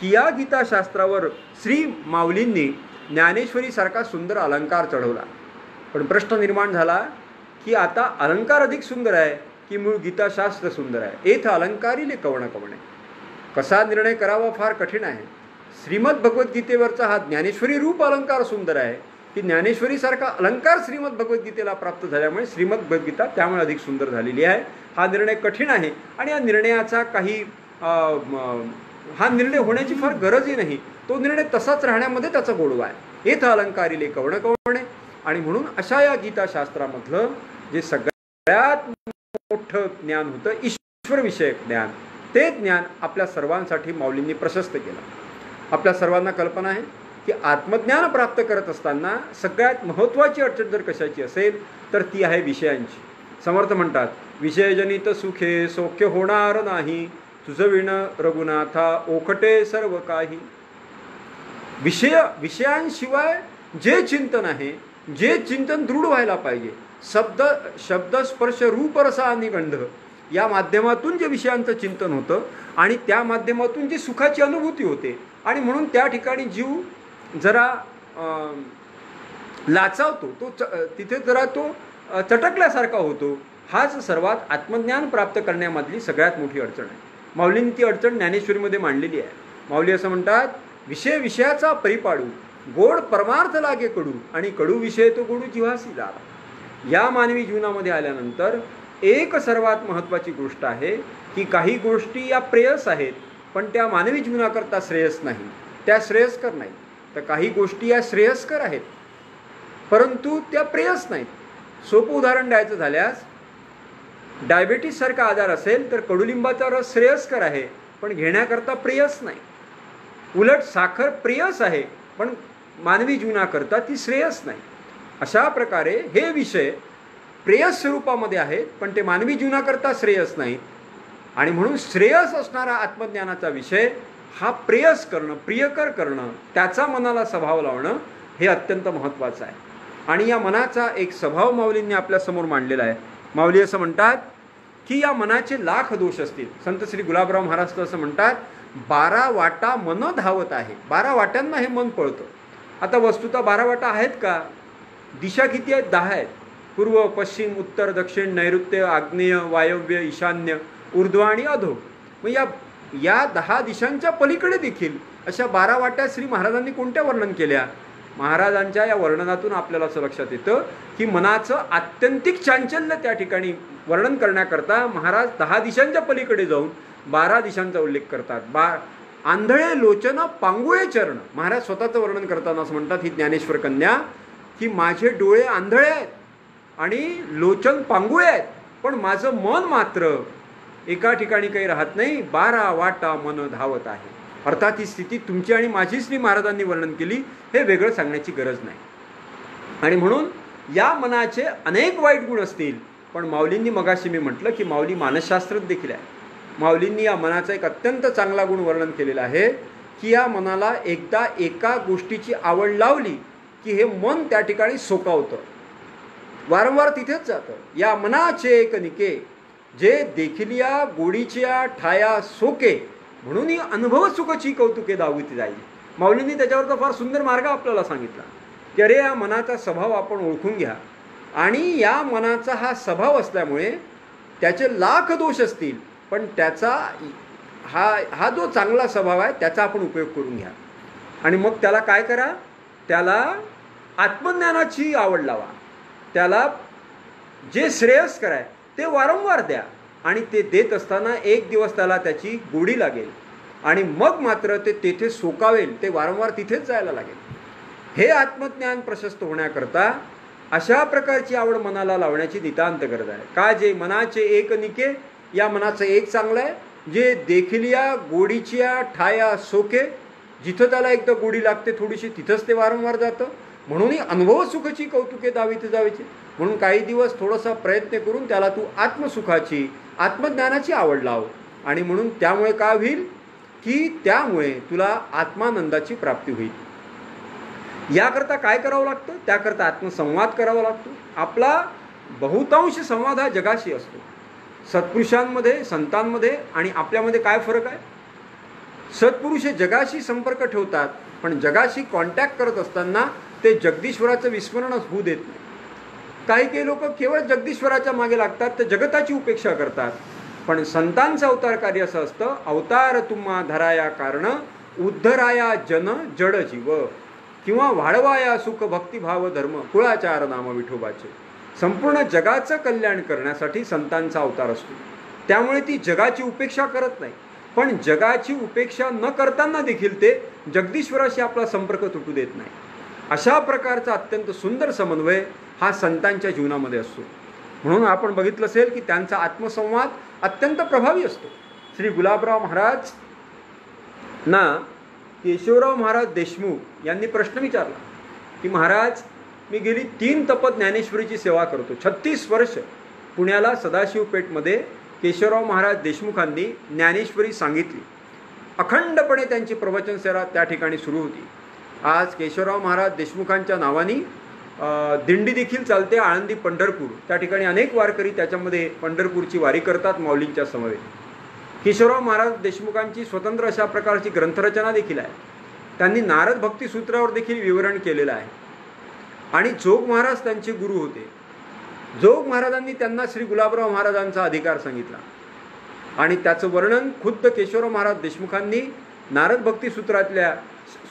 की या गीताशास्त्रावर श्री माऊलींनी ज्ञानेश्वरीसारखा सुंदर अलंकार चढवला. पण प्रश्न निर्माण झाला की आता अलंकार अधिक सुंदर आहे की मूळ गीताशास्त्र सुंदर आहे. एथ अलंकारिले कवण कवणे. कसा निर्णय करावा फार कठीण आहे. श्रीमद भगवद्गीतेवरचा हा ज्ञानेश्वरी रूप अलंकार सुंदर आहे की ज्ञानेश्वरीसारखा अलंकार श्रीमद भगवद्गीतेला प्राप्त झाल्यामुळे श्रीमद भगवद्गीता त्यामुळे अधिक सुंदर झालेली आहे. हा निर्णय कठीण आहे आणि या निर्णयाचा काही हा निर्णय होण्याची फार गरजही नाही. तो निर्णय तसाच राहण्यामध्ये त्याचा गोडवा आहे. एथ अलंकारिले कवण कवणे. आणि म्हणून अशा या गीताशास्त्रामधलं जे सगळ्यात मोठं ज्ञान होतं ईश्वरविषयक ज्ञान, ते ज्ञान आपल्या सर्वांसाठी माऊलींनी प्रशस्त केलं. आपल्या सर्वांना कल्पना आहे की आत्मज्ञान प्राप्त करत असताना सगळ्यात महत्त्वाची अडचण जर कशाची असेल तर ती आहे विषयांची. समर्थ म्हणतात, विषयजनित सुखे सौख्य होणार नाही, तुझं विण रघुनाथा ओखटे सर्व काही. विषयांशिवाय जे चिंतन आहे, जे चिंतन दृढ व्हायला पाहिजे, शब्द स्पर्श रूप रसा निगंध या माध्यमातून जे विषयांचं चिंतन होतं आणि त्या माध्यमातून जी सुखाची अनुभूती होते आणि म्हणून त्या ठिकाणी जीव जरा लाचावतो, तो तिथे जरा तो चटकल्यासारखा होतो. हाच सर्वात आत्मज्ञान प्राप्त करण्यामधली सगळ्यात मोठी अडचण आहे. माऊलींनी ती अडचण ज्ञानेश्वरीमध्ये मांडलेली आहे. माऊली असं म्हणतात, विषयाचा परिपाडू गोड परमार्थ लागे कडू आणि कडू विषय तो गोडू जिव्हासी जावा. या मानवी जीवनामध्ये आल्यानंतर एक सर्वात महत्त्वाची गोष्ट आहे की काही गोष्टी या प्रेयस आहेत पण त्या मानवी जीवनाकरता श्रेयस नाही, त्या श्रेयस्कर नाही. तर काही गोष्टी या श्रेयस्कर आहेत परंतु त्या प्रेयस नाहीत. सोपं उदाहरण द्यायचं झाल्यास, डायबेटीससारखा आजार असेल तर कडुलिंबाचा रस श्रेयस्कर आहे पण घेण्याकरता प्रेयस नाही. उलट साखर प्रेयस आहे पण मानवी जीवनाकरता ती श्रेयस नाही. अशा प्रकारे हे विषय प्रेयस स्वरूपामध्ये आहेत पण ते मानवी जीवनाकरता श्रेयस नाहीत. आणि म्हणून श्रेयस असणारा आत्मज्ञानाचा विषय हा प्रेयस करणं, प्रियकर करणं, त्याचा मनाला स्वभाव लावणं हे अत्यंत महत्त्वाचं आहे. आणि या मनाचा एक स्वभाव माऊलींनी आपल्यासमोर मांडलेला आहे. माऊली असं म्हणतात की या मनाचे लाख दोष असतील. संत श्री गुलाबराव महाराज असं म्हणतात, 12 वाटा मन धावत आहे. 12 वाट्यांना हे मन पळतं. आता वस्तुतः 12 वाटा आहेत का? दिशा किती आहेत? 10 आहेत. पूर्व, पश्चिम, उत्तर, दक्षिण, नैऋत्य, आग्नेय, वायव्य, ईशान्य, ऊर्ध्व आणि अधो. मग या 10 दिशांच्या पलीकडे देखील अशा 12 वाट्या श्री महाराजांनी कोणत्या वर्णन केल्या? महाराजांच्या या वर्णनातून आपल्याला असं लक्षात येतं की मनाचं आत्यंतिक चांचल्य त्या ठिकाणी वर्णन करण्याकरता महाराज 10 दिशांच्या पलीकडे जाऊन 12 दिशांचा उल्लेख करतात. आंधळे लोचन पांगुळे चरण. महाराज स्वतःचं वर्णन करताना असं म्हणतात, ही ज्ञानेश्वर कन्या की माझे डोळे आंधळे आहेत आणि लोचन पांगुळे आहेत, पण माझं मन मात्र एका ठिकाणी काही राहत नाही, 12 वाटा मन धावत आहे. अर्थात ही स्थिती तुमची आणि माझी श्री महाराजांनी वर्णन केली, हे वेगळं सांगण्याची गरज नाही. आणि म्हणून या मनाचे अनेक वाईट गुण असतील, पण माऊलींनी मगाशी मी म्हटलं की माऊली मानसशास्त्रज्ञ देखील आहे. माऊलींनी या मनाचा एक अत्यंत चांगला गुण वर्णन केलेला आहे की या मनाला एकदा एका गोष्टीची आवड लावली की हे मन त्या ठिकाणी सोकावतं, वारंवार तिथेच जातं. या मनाचे एक निके जे देखिलिया गोडीच्या ठाया सोके, म्हणून ही अनुभव सुखची कौतुके दाविती जाईल. माऊलींनी त्याच्यावरचा फार सुंदर मार्ग आपल्याला सांगितला की अरे या मनाचा स्वभाव आपण ओळखून घ्या, आणि या मनाचा हा स्वभाव असल्यामुळे त्याचे लाख दोष असतील, पण त्याचा हा जो चांगला स्वभाव आहे त्याचा आपण उपयोग करून घ्या. आणि मग त्याला काय करा, त्याला आत्मज्ञानाची आवड लावा, त्याला जे श्रेयस्कर आहे ते वारंवार द्या, आणि ते देत असताना एक दिवस त्याला त्याची गोडी लागेल आणि मग मात्र ते तेथे सोकावेल, ते वारंवार तिथेच जायला लागेल. हे आत्मज्ञान प्रशस्त होण्याकरता अशा प्रकारची आवड मनाला लावण्याची नितांत गरज आहे. का जे मनाचे एक निके, या मनाचं एक चांगलं आहे जे देखिलिया गोडीच्या ठाया सोके, जिथं त्याला एकदा गोडी लागते थोडीशी तिथंच ते वारंवार जातं. म्हणूनही अनुभव सुखाची कौतुके दाविते जावीचे. म्हणून काही दिवस थोडासा प्रयत्न करून त्याला तू आत्मसुखाची आत्मज्ञानाची आवड लाव, आणि म्हणून त्यामुळे काय होईल की त्यामुळे तुला आत्मानंदाची प्राप्ती होईल. याकरता काय करावं लागतं, त्याकरता आत्मसंवाद करावा लागतो. आपला बहुतांश संवाद हा जगाशी असतो. सत्पुरुषांमध्ये, संतांमध्ये आणि आपल्यामध्ये काय फरक आहे? सत्पुरुष हे जगाशी संपर्क ठेवतात, पण जगाशी कॉन्टॅक्ट करत असताना ते जगदीश्वराचं विस्मरणच होऊ देत नाही. काही लोक केवळ जगदीश्वराच्या मागे लागतात, ते जगताची उपेक्षा करतात. पण संतांचं अवतार कार्य असं असतं, अवतार तुम्हा धराया कारण उद्धराया जन जड जीव, किंवा वाढवाया सुख भक्तिभाव धर्म कुळाचार नाम विठोबाचे. संपूर्ण जगाचं कल्याण करण्यासाठी संतांचा अवतार असतो. त्यामुळे ती जगाची उपेक्षा करत नाही, पण जगाची उपेक्षा न करताना देखील ते जगदीश्वराशी आपला संपर्क तुटू देत नाही. अशा प्रकारचा अत्यंत सुंदर समन्वय हा संतांच्या जीवनामध्ये असतो. म्हणून आपण बघितलं असेल की त्यांचा आत्मसंवाद अत्यंत प्रभावी असतो. श्री गुलाबराव महाराज ना केशवराव महाराज देशमुख यांनी प्रश्न विचारला की महाराज, मी गेली 3 तप ज्ञानेश्वरीची सेवा करतो, 36 वर्ष. पुण्याला सदाशिवपेठमध्ये केशवराव महाराज देशमुखांनी ज्ञानेश्वरी सांगितली. अखंडपणे त्यांची प्रवचन सेवा त्या ठिकाणी सुरू होती. आज केशवराव महाराज देशमुखांच्या नावाने दिंडी देखील चालते, आळंदी पंढरपूर. त्या ठिकाणी अनेक वारकरी त्याच्यामध्ये पंढरपूरची वारी करतात माऊलींच्या समवेत. केशवराव महाराज देशमुखांची स्वतंत्र अशा प्रकारची ग्रंथरचना देखील आहे. त्यांनी नारद भक्ती सूत्रावर देखील विवरण केलेलं आहे. आणि जोग महाराज त्यांचे गुरु होते. जोग महाराजांनी त्यांना श्री गुलाबराव महाराजांचा अधिकार सांगितला, आणि त्याचं वर्णन खुद्द केशवराव महाराज देशमुखांनी नारद भक्ती सूत्रातल्या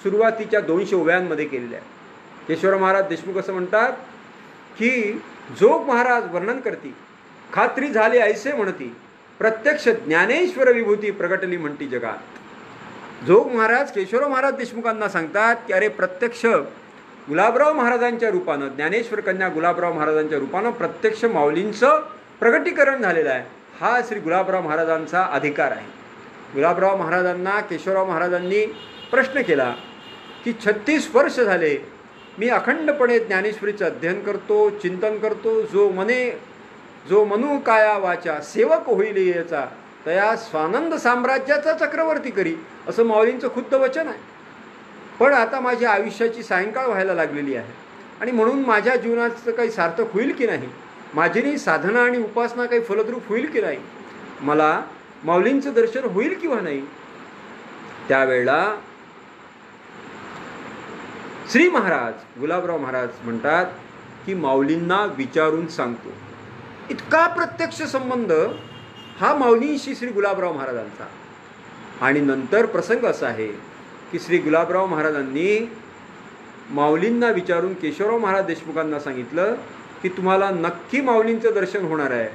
सुरुवातीच्या 200 ओव्यांमध्ये केलेल्या आहे. केशवराव महाराज देशमुख असं म्हणतात की जोग महाराज वर्णन करती, खात्री झाली ऐसे म्हणती, प्रत्यक्ष ज्ञानेश्वर विभूती प्रगटली म्हणती जगात. जोग महाराज केशवराव महाराज देशमुखांना सांगतात की अरे प्रत्यक्ष गुलाबराव महाराजांच्या रूपानं, ज्ञानेश्वर कन्या गुलाबराव महाराजांच्या रूपानं प्रत्यक्ष माऊलींचं प्रगटीकरण झालेलं आहे. हा श्री गुलाबराव महाराजांचा अधिकार आहे. गुलाबराव महाराजांना केशवराव महाराजांनी प्रश्न केला की 36 वर्ष झाले मी अखंडपणे ज्ञानेश्वरीचं अध्ययन करतो, चिंतन करतो. जो मनू काया वाचा सेवक होईल याचा, तया स्वानंद साम्राज्याचा चक्रवर्ती करी, असं माऊलींचं खुद्द वचन आहे. पण आता माझ्या आयुष्याची सायंकाळ व्हायला लागलेली आहे, आणि म्हणून माझ्या जीवनाचं काही सार्थक होईल की नाही, माझी साधना आणि उपासना काही फलद्रूप होईल की नाही, मला माऊलींचं दर्शन होईल किंवा नाही. त्यावेळेला श्री महाराज गुलाबराव महाराज म्हणतात की माऊलींना विचारून सांगतो. इतका प्रत्यक्ष संबंध हा माऊलींशी श्री गुलाबराव महाराजांचा. आणि नंतर प्रसंग असा आहे की श्री गुलाबराव महाराजांनी माऊलींना विचारून केशवराव महाराज देशमुखांना सांगितलं की तुम्हाला नक्की माऊलींचं दर्शन होणार आहे,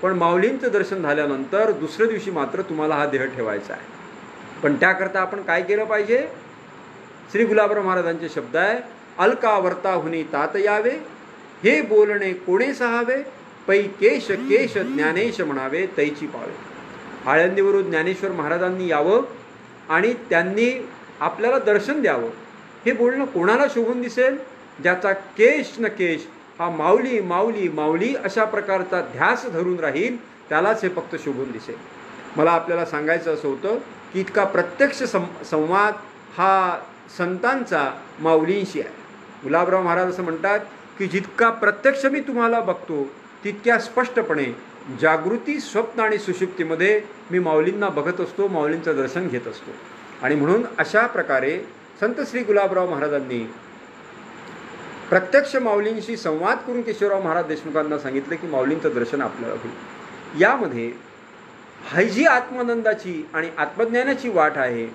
पण माऊलींचं दर्शन झाल्यानंतर दुसऱ्या दिवशी मात्र तुम्हाला हा देह ठेवायचा आहे. पण त्याकरता आपण काय केलं पाहिजे? श्री गुलाबराव महाराजांचे शब्द आहे अलकावर्ताहुनी तात यावे, हे बोलणे कोणे सहावे, पै केश केश ज्ञानेश म्हणावे तैची पावे. आळंदीवरून ज्ञानेश्वर महाराजांनी यावं आणि त्यांनी आपल्याला दर्शन द्यावं. हे बोलणं कोणाला शोभून दिसेल? ज्याचा केश न केश हा माऊली माऊली माऊली अशा प्रकारचा ध्यास धरून राहील, त्यालाच हे फक्त शोभून दिसेल. मला आपल्याला सांगायचं असं होतं की इतका प्रत्यक्ष संवाद हा संतांचा माऊलींशी आहे. गुलाबराव महाराज असं म्हणतात की जितका प्रत्यक्ष मी तुम्हाला बघतो तितक्या स्पष्टपणे जागृती, स्वप्न आणि सुषुप्तीमध्ये मी माऊलींना बघत असतो, माऊलींचं दर्शन घेत असतो. आणि म्हणून अशा प्रकारे संत श्री गुलाबराव महाराजांनी प्रत्यक्ष माऊलींशी संवाद करून केशवराव महाराज देशमुखांना सांगितलं की माऊलींचं दर्शन आपल्याला होईल. यामध्ये ही जी आत्मानंदाची आणि आत्मज्ञानाची वाट आहे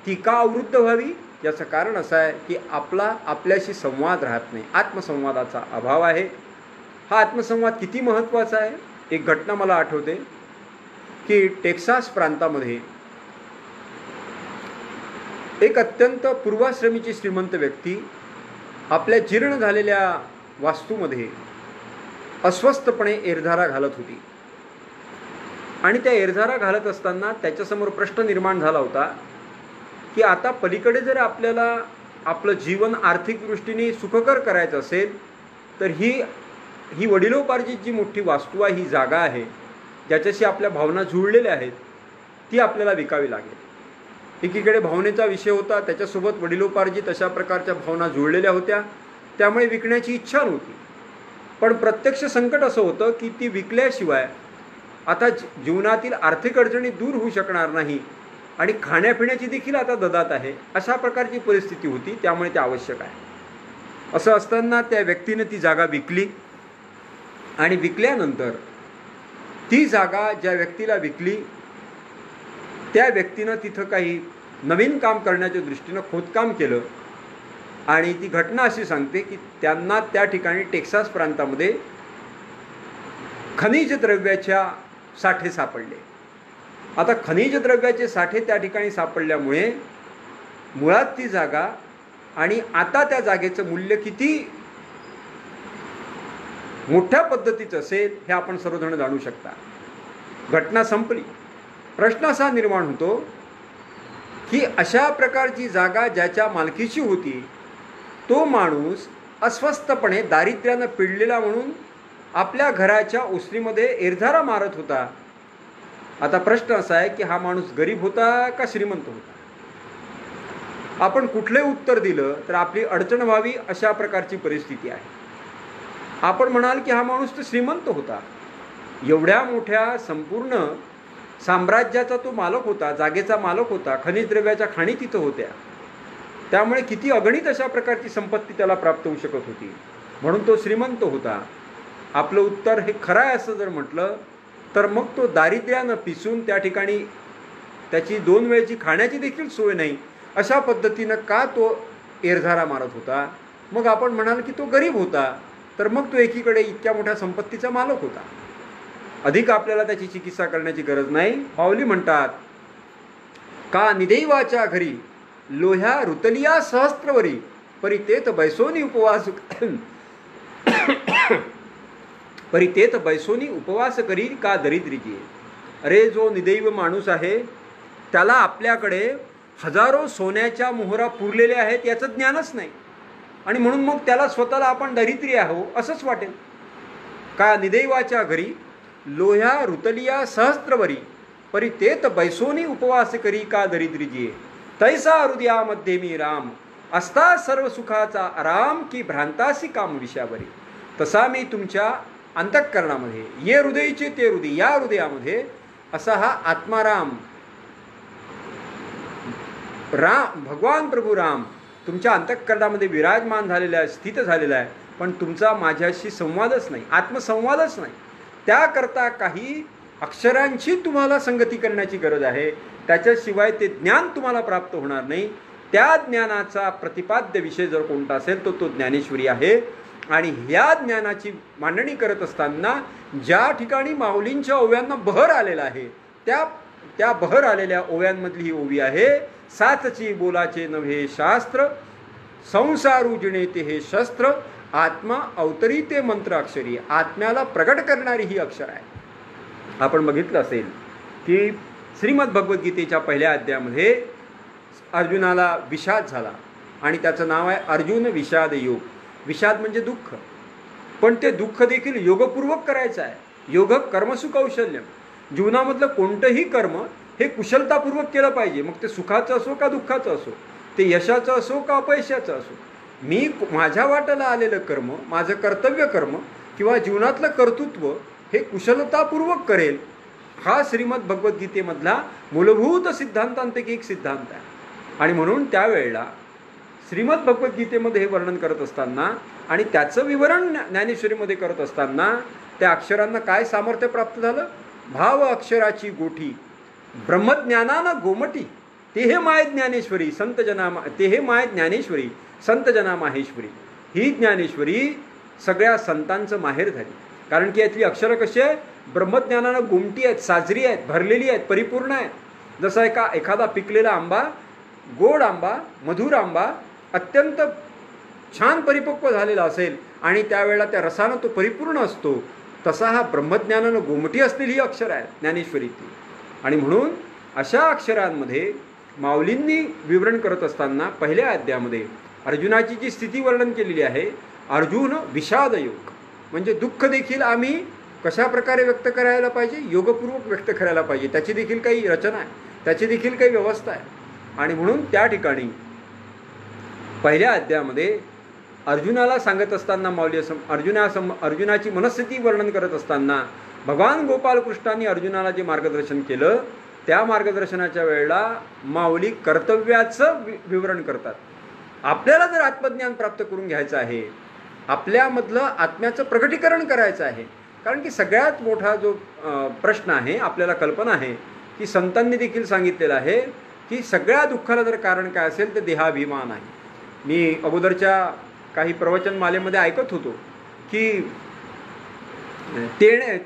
ती का अवरुद्ध व्हावी? याचं कारण असं आहे की आपल्याशी संवाद राहत नाही, आत्मसंवादाचा अभाव आहे. हा आत्मसंवाद किती महत्त्वाचा आहे? एक घटना मला आठवते की टेक्सास प्रांतामध्ये एक अत्यंत पूर्वाश्रमीची श्रीमंत व्यक्ती आपल्या जीर्ण झालेल्या वास्तूमध्ये अस्वस्थपणे एरधारा घालत होती. आणि त्या एरधारा घालत असताना त्याच्यासमोर प्रश्न निर्माण झाला होता की आता पलीकडे जर आपल्याला आपलं जीवन आर्थिक दृष्टीने सुखकर करायचं असेल तर ही वडिलोपार्जित जी मोठी वास्तू आहे, ही जागा आहे, ज्याच्याशी आपल्या भावना जुळलेल्या आहेत, ती आपल्याला विकावी लागेल. एकीकडे भावनेचा विषय होता, त्याच्यासोबत वडिलोपार्जित अशा प्रकारच्या भावना जुळलेल्या होत्या, त्यामुळे विकण्याची इच्छा नव्हती. पण प्रत्यक्ष संकट असं होतं की ती विकल्याशिवाय आता जीवनातील आर्थिक अडचणी दूर होऊ शकणार नाही आणि खाण्यापिण्याची देखील आता ददात आहे, अशा प्रकारची परिस्थिती होती. त्यामुळे ते आवश्यक आहे. असं असताना त्या व्यक्तीने ती जागा विकली आणि विकल्यानंतर ती जागा ज्या व्यक्तीला विकली त्या व्यक्तीनं तिथं काही नवीन काम करण्याच्या दृष्टीनं खोदकाम केलं. आणि ती घटना अशी सांगते की त्यांना त्या ठिकाणी टेक्सास प्रांतामध्ये खनिज द्रव्याच्या साठे सापडले. आता खनिज द्रव्याचे साठे त्या ठिकाणी सापडल्यामुळे मुळात ती जागा आणि आता त्या जागेचं मूल्य किती मोठ्या पद्धतीचं असेल हे आपण सर्वजण जाणू शकता. घटना संपली. प्रश्न असा निर्माण होतो की अशा प्रकारची जागा ज्याच्या मालकीची होती तो माणूस अस्वस्थपणे दारिद्र्यानं पिडलेला म्हणून आपल्या घराच्या ओसरीमध्ये एरधारा मारत होता. आता प्रश्न असा आहे की हा माणूस गरीब होता का श्रीमंत होता? आपण कुठलंही उत्तर दिलं तर आपली अडचण व्हावी अशा प्रकारची परिस्थिती आहे. आपण म्हणाल की हा माणूस तर श्रीमंत होता, एवढ्या मोठ्या संपूर्ण साम्राज्याचा तो मालक होता, जागेचा मालक होता, खनिज द्रव्याच्या खाणी तिथं होत्या, त्यामुळे किती अगणित अशा प्रकारची संपत्ती त्याला प्राप्त होऊ शकत होती, म्हणून तो श्रीमंत होता. आपलं उत्तर हे खरं आहे असं जर म्हटलं तर मग तो दारिद्र्यानं पिसून त्या ठिकाणी त्याची 2 वेळची खाण्याची देखील सोय नाही अशा पद्धतीनं का तो एरधारा मारत होता? मग आपण म्हणाल की तो गरीब होता, तर मग तो एकीकडे इतक्या मोठ्या संपत्तीचा मालक होता. अधिक आपल्याला त्याची चिकित्सा करण्याची गरज नाही. माऊली म्हणतात का निदैवाच्या घरी लोह्या रुतलिया सहस्त्रवरी, परितेत बैसोनी उपवास परितेत बैसोनी उपवास करी का दरिद्रीची. अरे जो निदैव माणूस आहे त्याला आपल्याकडे हजारो सोन्याच्या मोहरा पुरलेल्या आहेत याचं ज्ञानच नाही, आणि म्हणून मग त्याला स्वतःला आपण दरिद्री आहो असंच वाटेल. का निदैवाच्या घरी लोह्या रुतलिया सहस्त्रवरी, परितेत बैसोनी उपवास करी का दरिद्रीजी. तैसा हृदयामध्ये मी राम, असता सर्व सुखाचा आराम की भ्रांतासी काम विषयावरी. तसा मी तुमच्या अंतःकरणामध्ये, ये हृदयीचे ते हृदय, या हृदयामध्ये असा हा आत्माराम भगवान प्रभू राम तुमच्या अंतःकरणामध्ये विराजमान झालेला आहे, स्थित झालेला आहे, पण तुमचा माझ्याशी संवादच नाही, आत्मसंवादच नाही. त्याकरता काही अक्षरांची तुम्हाला संगती करण्याची गरज आहे, त्याच्याशिवाय ते ज्ञान तुम्हाला प्राप्त होणार नाही. त्या ज्ञानाचा प्रतिपाद्य विषय जर कोणता असेल तर तो ज्ञानेश्वरी आहे. आणि ह्या ज्ञानाची मांडणी करत असताना ज्या ठिकाणी माऊलींच्या ओव्यांना बहर आलेला आहे त्या बहर आलेल्या ओव्यांमधली ही ओवी आहे. सातची बोलाचे नव्हे शास्त्र, संसारुजिणे ते हे शस्त्र, आत्मा अवतरिते मंत्र अक्षरी. आत्म्याला प्रगट करणारी ही अक्षर आहे. आपण बघितलं असेल की श्रीमद भगवद्गीतेच्या पहिल्या अध्यायामध्ये अर्जुनाला विषाद झाला आणि त्याचं नाव आहे अर्जुन विषाद योग. विषाद म्हणजे दुःख, पण ते दुःख देखील योगपूर्वक करायचं आहे. योग कर्मसु कौशल्यम. जीवनामधलं कोणतंही कर्म हे कुशलतापूर्वक केलं पाहिजे. मग ते सुखाचं असो का दुःखाचं असो, ते यशाचं असो का अपयशाचं असो. मी माझ्या वाट्याला आलेलं कर्म, माझं कर्तव्य कर्म किंवा जीवनातलं कर्तृत्व हे कुशलतापूर्वक करेल. हा श्रीमद भगवद्गीतेमधला मूलभूत सिद्धांतांपैकी एक सिद्धांत आहे. आणि म्हणून त्यावेळेला श्रीमद भगवद्गीतेमध्ये हे वर्णन करत असताना आणि त्याचं विवरण ज्ञानेश्वरीमध्ये करत असताना त्या अक्षरांना काय सामर्थ्य प्राप्त झालं? भाव अक्षराची गोठी ब्रह्मज्ञानानं गोमटी, ते हे माय ज्ञानेश्वरी संत जना, ते हे माय ज्ञानेश्वरी संत जना माहेश्वरी. ही ज्ञानेश्वरी सगळ्या संतांचं माहेर झाली. कारण की यातली अक्षरं कशी आहेत? ब्रह्मज्ञानानं गोमटी आहेत, साजरी आहेत, भरलेली आहेत, परिपूर्ण आहेत. जसं एखादा पिकलेला आंबा, गोड आंबा, मधुर आंबा अत्यंत छान परिपक्व झालेला असेल आणि त्यावेळेला त्या रसानं तो परिपूर्ण असतो, तसा हा ब्रह्मज्ञानानं गोमटी असलेली ही अक्षर आहे ज्ञानेश्वरीतली. आणि म्हणून अशा अक्षरांमध्ये माऊलींनी विवरण करत असताना पहिल्या अध्यायामध्ये अर्जुनाची जी स्थिती वर्णन केलेली आहे, अर्जुन विषाद योग, म्हणजे दुःख देखील आम्ही कशा प्रकारे व्यक्त करायला पाहिजे? योगपूर्वक व्यक्त करायला पाहिजे. त्याची देखील काही रचना आहे, त्याची देखील काही व्यवस्था आहे. आणि म्हणून त्या ठिकाणी पहिल्या अध्यायामध्ये अर्जुनाला सांगत असताना माऊली अर्जुनाची मनस्थिती वर्णन करत असताना भगवान गोपालकृष्णांनी अर्जुनाला जे मार्गदर्शन केलं, त्या मार्गदर्शनाच्या वेळेला माऊली कर्तव्याचं विवरण करतात. आपल्याला जर आत्मज्ञान प्राप्त करून घ्यायचं आहे, आपल्यामधलं आत्म्याचं प्रकटीकरण करायचं आहे. कारण की सगळ्यात मोठा जो प्रश्न आहे, आपल्याला कल्पना आहे की संतांनी देखील सांगितलेलं आहे की सगळ्या दुःखाला जर कारण काय असेल तर देहाभिमान आहे. मी अगोदरच्या काही प्रवचनमालेमध्ये ऐकत होतो की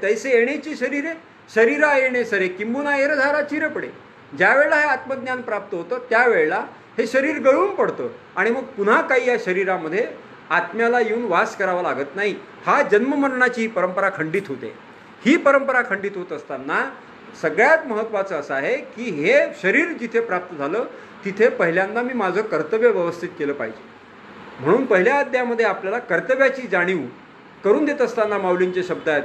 तैसे येण्याची शरीरे शरीरा येणे सरे किंबुना एरधारा चिरपडे. ज्या वेळेला हे आत्मज्ञान प्राप्त होतं त्यावेळेला हे शरीर गळून पडतं आणि मग पुन्हा काही या शरीरामध्ये आत्म्याला येऊन वास करावा लागत नाही. हा जन्ममरणाची ही परंपरा खंडित होते. ही परंपरा खंडित होत असताना सगळ्यात महत्त्वाचं असं आहे की हे शरीर जिथे प्राप्त झालं तिथे पहिल्यांदा मी माझं कर्तव्य व्यवस्थित केलं पाहिजे. म्हणून पहिल्या अध्यायामध्ये आपल्याला कर्तव्याची जाणीव करून देत असताना माऊलींचे शब्द आहेत,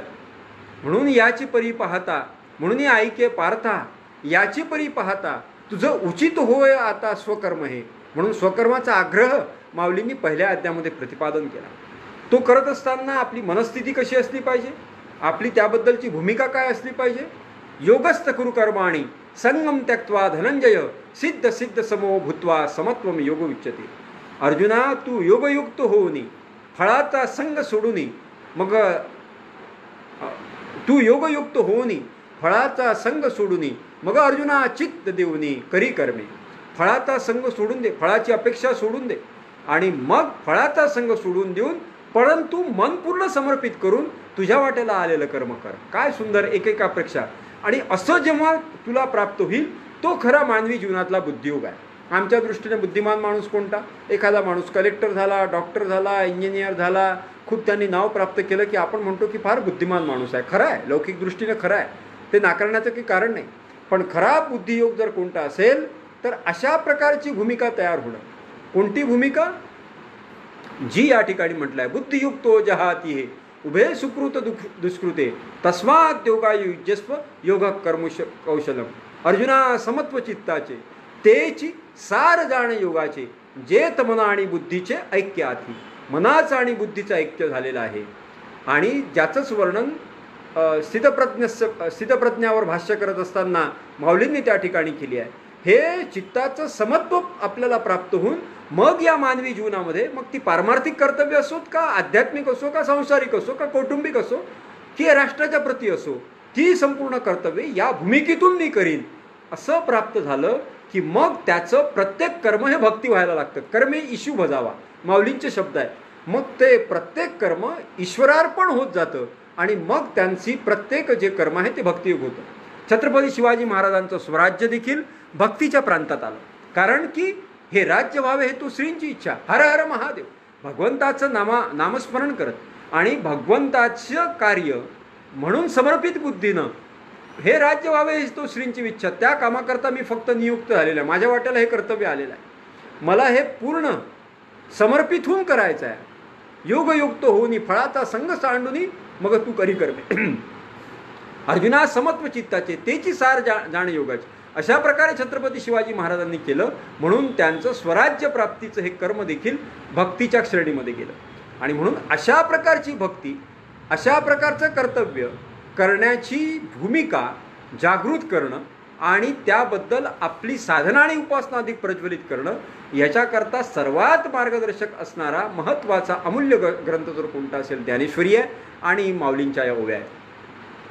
म्हणून याची परी पाहता, म्हणून ऐके पार्था, याची परी पाहता तुझं उचित होय आता स्वकर्म हे. म्हणून स्वकर्माचा आग्रह माऊलींनी पहिल्या अध्यायामध्ये प्रतिपादन केला. तो करत असताना आपली मनस्थिती कशी असली पाहिजे, आपली त्याबद्दलची भूमिका काय असली पाहिजे. योगस्थ कुरु कर्माणि संगम त्यक्त्वा धनंजय सिद्ध सिद्ध समो भूत्वा समत्वम योग उच्यते. अर्जुना, तू योगयुक्त होऊनी फळाचा संग सोडूनी, मग तू योगयुक्त होऊनी फळाचा संग सोडूनी, मग अर्जुना चित्त देऊनी करी कर्मे. फळाचा संग सोडून दे, फळाची अपेक्षा सोडून दे आणि मग फळाचा संग सोडून देऊन परंतु मन पूर्ण समर्पित करून तुझ्या वाट्याला आलेलं कर्म कर. काय सुंदर एकेकापेक्षा. आणि असं जेव्हा तुला प्राप्त होईल तो खरा मानवी जीवनातला बुद्धियोग आहे. आमच्या दृष्टीने बुद्धिमान माणूस कोणता? एखादा माणूस कलेक्टर झाला, डॉक्टर झाला, इंजिनियर झाला, खूप त्यांनी नाव प्राप्त केलं की आपण म्हणतो की फार बुद्धिमान माणूस आहे. खरं आहे, लौकिक दृष्टीने खरं आहे, ते नाकारण्याचं काही कारण नाही. पण खरा बुद्धियोग जर कोणता असेल तर अशा प्रकारची भूमिका तयार होणं. कोणती भूमिका? जी या ठिकाणी म्हटलं आहे, बुद्धियुक्तो जहाती हे उभे सुकृत दुष्कृते तस्मात् योगायुज्यस्व योग कर्मुष कौशलम. अर्जुना, समत्व चित्ताचे तेची सार जाण योगाचे, जेत मना आणि बुद्धीचे ऐक्य आधी. मनाचं आणि बुद्धीचं ऐक्य झालेलं आहे आणि ज्याचंच वर्णन स्थितप्रज्ञावर भाष्य करत असताना माऊलींनी त्या ठिकाणी केली आहे. हे चित्ताचं समत्व आपल्याला प्राप्त होऊन मग या मानवी जीवनामध्ये, मग ती पारमार्थिक कर्तव्य असोत का, आध्यात्मिक असो का, सांसारिक असो का, कौटुंबिक असो की राष्ट्राच्या प्रती असो, ती संपूर्ण कर्तव्य या भूमिकेतून मी करीन असं प्राप्त झालं की मग त्याचं प्रत्येक कर्म हे भक्ती व्हायला लागतं. कर्मे ईशू भजावा, माऊलींचे शब्द आहे. मग ते प्रत्येक कर्म ईश्वरार्पण होत जातं आणि मग त्यांची प्रत्येक जे कर्म आहे ते भक्तियोग होतं. छत्रपती शिवाजी महाराजांचं स्वराज्य देखील भक्तीच्या प्रांतात आलं. कारण की हे राज्य व्हावे हे तो श्रींची इच्छा. हर हर महादेव. भगवंताचं नामस्मरण करत आणि भगवंताचं कार्य म्हणून समर्पित बुद्धीनं हे राज्य व्हावे ही तो श्रींची इच्छा. त्या कामाकरता मी फक्त नियुक्त झालेला आहे. माझ्या वाट्याला हे कर्तव्य आलेलं आहे. मला हे पूर्ण समर्पित होऊन करायचं आहे. योगयुक्त होऊनी फळाचा संग सांडूनी मग तू करी करमे. अर्जुना समत्व चित्ताचे तेची सार जाण योगाचे. अशा प्रकारे छत्रपती शिवाजी महाराजांनी केलं. म्हणून त्यांचं स्वराज्य प्राप्तीचं हे कर्म देखील भक्तीच्या श्रेणीमध्ये गेलं. आणि म्हणून अशा प्रकारची भक्ती, अशा प्रकारचं कर्तव्य करण्याची भूमिका जागृत करणं आणि त्याबद्दल आपली साधना आणि उपासना अधिक प्रज्वलित करणं, याच्याकरता सर्वात मार्गदर्शक असणारा महत्त्वाचा अमूल्य ग्रंथ जर कोणता असेल ज्ञानेश्वरी आहे आणि माऊलींच्या या ओव्या आहेत.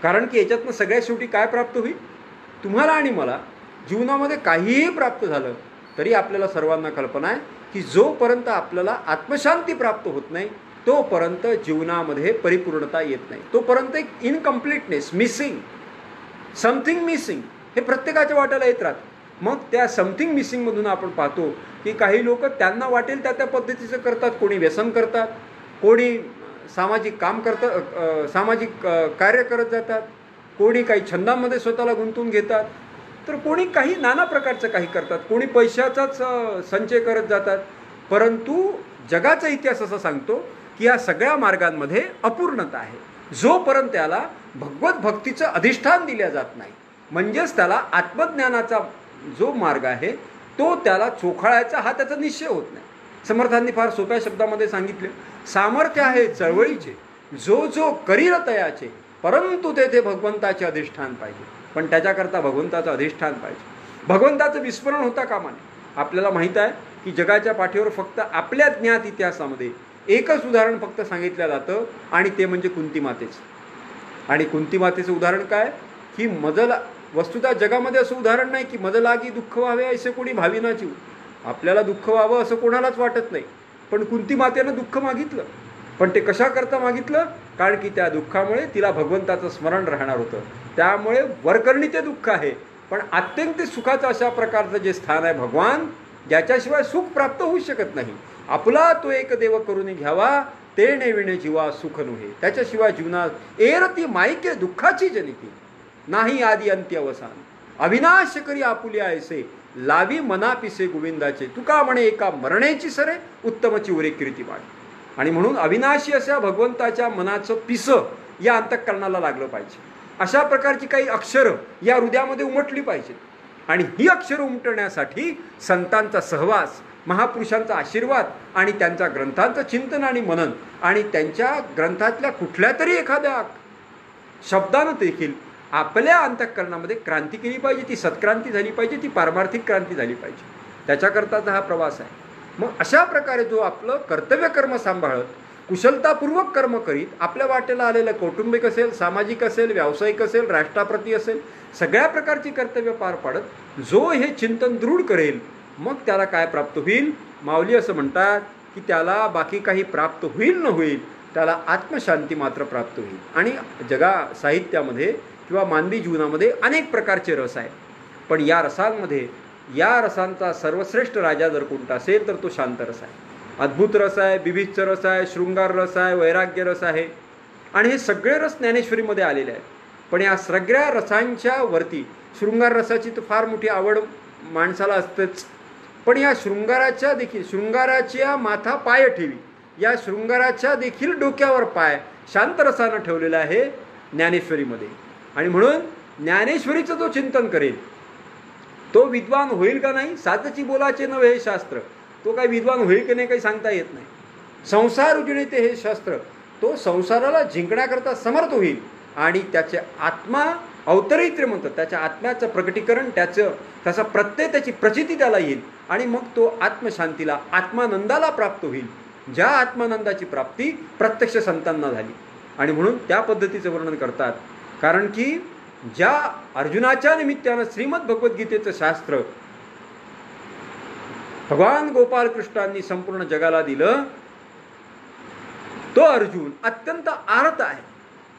कारण की याच्यातनं सगळ्यात शेवटी काय प्राप्त होईल? तुम्हाला आणि मला जीवनामध्ये काहीही प्राप्त झालं तरी आपल्याला सर्वांना कल्पना आहे की जोपर्यंत आपल्याला आत्मशांती प्राप्त होत नाही तोपर्यंत जीवनामध्ये परिपूर्णता येत नाही. तोपर्यंत एक इनकम्प्लीटनेस, मिसिंग, समथिंग मिसिंग हे प्रत्येकाच्या वाट्याला येत राहतं. मग त्या समथिंग मिसिंगमधून आपण पाहतो की काही लोक त्यांना वाटेल त्या पद्धतीचं करतात. कोणी व्यसन करतात, कोणी सामाजिक काम करतात, सामाजिक कार्य करत जातात, कोणी काही छंदांमध्ये स्वतःला गुंतवून घेतात, तर कोणी काही नाना प्रकारचं काही करतात, कोणी पैशाचाच संचय करत जातात. परंतु जगाचा इतिहास असा सांगतो की या सगळ्या मार्गांमध्ये अपूर्णता आहे. जोपर्यंत त्याला भगवत भक्तीचं अधिष्ठान दिल्या जात नाही, म्हणजेच त्याला आत्मज्ञानाचा जो मार्ग आहे तो त्याला चोखाळायचा हा त्याचा निश्चय होत नाही. समर्थांनी फार सोप्या शब्दामध्ये सांगितले, सामर्थ्य आहे चळवळीचे, जो जो करील तयाचे, परंतु तेथे भगवंताचे अधिष्ठान पाहिजे. पण त्याच्याकरता भगवंताचं अधिष्ठान पाहिजे. भगवंताचं विस्मरण होता कामा नये. आपल्याला माहीत आहे की जगाच्या पाठीवर फक्त आपल्या ज्ञात इतिहासामध्ये एकच उदाहरण फक्त सांगितलं जातं आणि ते म्हणजे कुंती मातेचं. आणि कुंती मातेचं उदाहरण काय की वस्तुतः जगामध्ये असं उदाहरण नाही की मज लागी दुःख व्हावे असे कोणी भाविना जीव. आपल्याला दुःख व्हावं असं कोणालाच वाटत नाही. पण कुंती मातेनं दुःख मागितलं. पण ते कशा करता मागितलं? कारण की त्या दुःखामुळे तिला भगवंताचं स्मरण राहणार होतं. त्यामुळे वरकरणी ते दुःख आहे, पण अत्यंत सुखाचं अशा प्रकारचं जे स्थान आहे भगवान, ज्याच्याशिवाय सुख प्राप्त होऊ शकत नाही. आपला तो एक देव करून घ्यावा, ते नेविणे जीवा सुख नव्हे. त्याच्याशिवाय जीवनात एरती माईके दुःखाची जनिती, नाही आदी अंत्य अवसान. अविनाश करी आपुले ऐसे, लावी मना पिसे गोविंदाचे. तुका म्हणे एका मरणेची सरे, उत्तमची उरे कीर्तिमान. आणि म्हणून अविनाशी अशा भगवंताच्या मनाचं पिसं या अंतःकरणाला लागलं पाहिजे. अशा प्रकारची काही अक्षरं या हृदयामध्ये उमटली पाहिजेत. आणि ही अक्षरं उमटण्यासाठी संतांचा सहवास, महापुरुषांचा आशीर्वाद आणि त्यांच्या ग्रंथांचं चिंतन आणि मनन आणि त्यांच्या ग्रंथातल्या कुठल्या तरी एखाद्या शब्दानं देखील आपल्या अंतःकरणामध्ये क्रांती केली पाहिजे. ती सत्क्रांती झाली पाहिजे, ती पारमार्थिक क्रांती झाली पाहिजे. त्याच्याकरताचा हा प्रवास आहे. मग अशा प्रकारे जो आपलं कर्तव्य कर्म सांभाळत, कुशलतापूर्वक कर्म करीत, आपल्या वाटेला आलेलं कौटुंबिक असेल, सामाजिक असेल, व्यावसायिक असेल, राष्ट्राप्रती असेल, सगळ्या प्रकारची कर्तव्य पार पाडत जो हे चिंतन दृढ करेल, मग त्याला काय प्राप्त होईल? माऊली असं म्हणतात की त्याला बाकी काही प्राप्त होईल न होईल, त्याला आत्मशांती मात्र प्राप्त होईल. आणि साहित्यामध्ये किंवा मानवी जीवनामध्ये अनेक प्रकारचे रस आहेत. पण या रसांमध्ये, या रसांचा सर्वश्रेष्ठ राजा जर कोणता असेल तर तो शांत रस आहे. अद्भुत रस आहे, बिभीच्छ रस आहे, शृंगार रस आहे, वैराग्य रस आहे. आणि हे सगळे रस ज्ञानेश्वरीमध्ये आलेले आहेत. पण या सगळ्या रसांच्या वरती शृंगार रसाची तर फार मोठी आवड माणसाला असतेच. पण या शृंगाराच्या माथा पाय ठेवी, या शृंगाराच्या देखील डोक्यावर पाय शांत रसानं ठेवलेला आहे ज्ञानेश्वरीमध्ये. आणि म्हणून ज्ञानेश्वरीचं जो चिंतन करेल तो विद्वान होईल का नाही? सातची बोलाचे नव्हे हे शास्त्र. तो काही विद्वान होईल की नाही काही सांगता येत नाही. संसार उजळीते हे शास्त्र, तो संसाराला जिंकण्याकरता समर्थ होईल आणि त्याचे आत्मा अवतरित्र म्हणतात, त्याच्या आत्म्याचं प्रकटीकरण, त्याचा प्रत्यय, त्याची प्रचिती त्याला येईल. आणि मग तो आत्मशांतीला, आत्मानंदाला प्राप्त होईल, ज्या आत्मानंदाची प्राप्ती प्रत्यक्ष संतांना झाली. आणि म्हणून त्या पद्धतीचं वर्णन करतात. कारण की ज्या अर्जुनाच्या निमित्तानं श्रीमद भगवद्गीतेचं शास्त्र भगवान गोपाल कृष्णांनी संपूर्ण जगाला दिलं, तो अर्जुन अत्यंत आर्त आहे.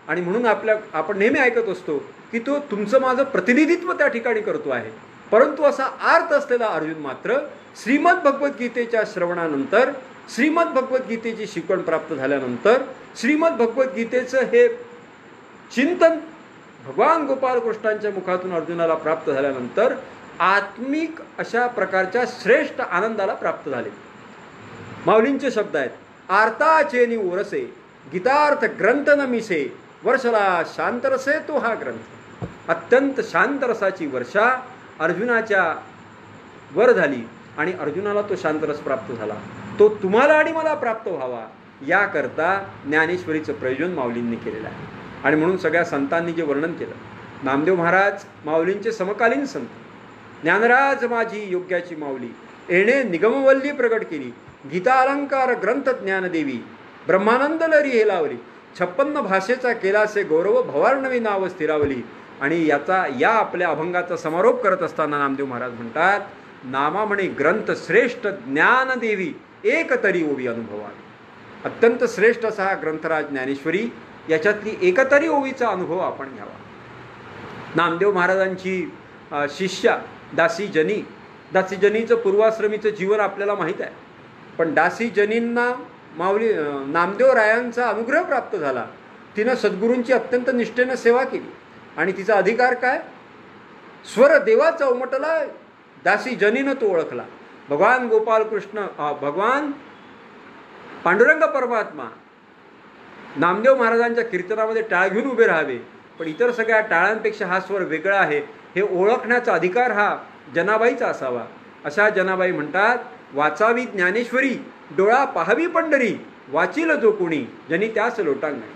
आणि म्हणून आपण नेहमी ऐकत असतो की तो तुमचं माझं प्रतिनिधित्व त्या ठिकाणी करतो आहे. परंतु असा आर्त असलेला अर्जुन मात्र श्रीमद भगवद्गीतेच्या श्रवणानंतर, श्रीमद भगवद्गीतेची शिकवण प्राप्त झाल्यानंतर, श्रीमद भगवद्गीतेचं हे चिंतन भगवान गोपालकृष्णांच्या मुखातून अर्जुनाला प्राप्त झाल्यानंतर आत्मिक अशा प्रकारच्या श्रेष्ठ आनंदाला प्राप्त झाले. माऊलींचे शब्द आहेत, आर्ताचेनी ओरसे गीतार्थ ग्रंथ न मिसे वर्षला शांतरसे तो हा ग्रंथ. अत्यंत शांतरसाची वर्षा अर्जुनाच्या वर झाली आणि अर्जुनाला तो शांतरस प्राप्त झाला. तो तुम्हाला आणि मला प्राप्त व्हावा याकरता ज्ञानेश्वरीचं प्रयोजन माऊलींनी केलेलं आहे. आणि म्हणून सगळ्या संतांनी जे वर्णन केलं, नामदेव महाराज माऊलींचे समकालीन संत, ज्ञानराज माझी योग्याची माऊली येणे निगमवल्ली प्रगट केली, गीता अलंकार ग्रंथ ज्ञानदेवी ब्रह्मानंद लरी हे लावली, 56 भाषेचा केलासे गौरव भवार्णवी नाव स्थिरावली. आणि या आपल्या अभंगाचा समारोप करत असताना नामदेव महाराज म्हणतात, नामा म्हणे ग्रंथ श्रेष्ठ ज्ञानदेवी एक तरी ओवी अनुभवावी. अत्यंत श्रेष्ठ असा हा ग्रंथराज ज्ञानेश्वरी, याच्यातली एकतरी ओवीचा अनुभव आपण घ्यावा. नामदेव महाराजांची शिष्या दासी जनी, दासी जनीचं पूर्वाश्रमीचं जीवन आपल्याला माहीत आहे. पण दासी जनींना माऊली नामदेव रायांचा अनुग्रह प्राप्त झाला. तिनं सद्गुरूंची अत्यंत निष्ठेनं सेवा केली आणि तिचा अधिकार काय, स्वर देवाचा उमटला, दासी जनीनं तो ओळखला. भगवान गोपालकृष्ण, भगवान पांडुरंग परमात्मा नामदेव महाराजांच्या कीर्तनामध्ये टाळ घेऊन उभे राहावे, पण इतर सगळ्या टाळांपेक्षा हा स्वर वेगळा आहे हे ओळखण्याचा अधिकार हा जनाबाईचा असावा. अशा जनाबाई म्हणतात, वाचावी ज्ञानेश्वरी डोळा पाहावी पंढरी, वाचील जो कोणी जनी त्यास लोटांगणी.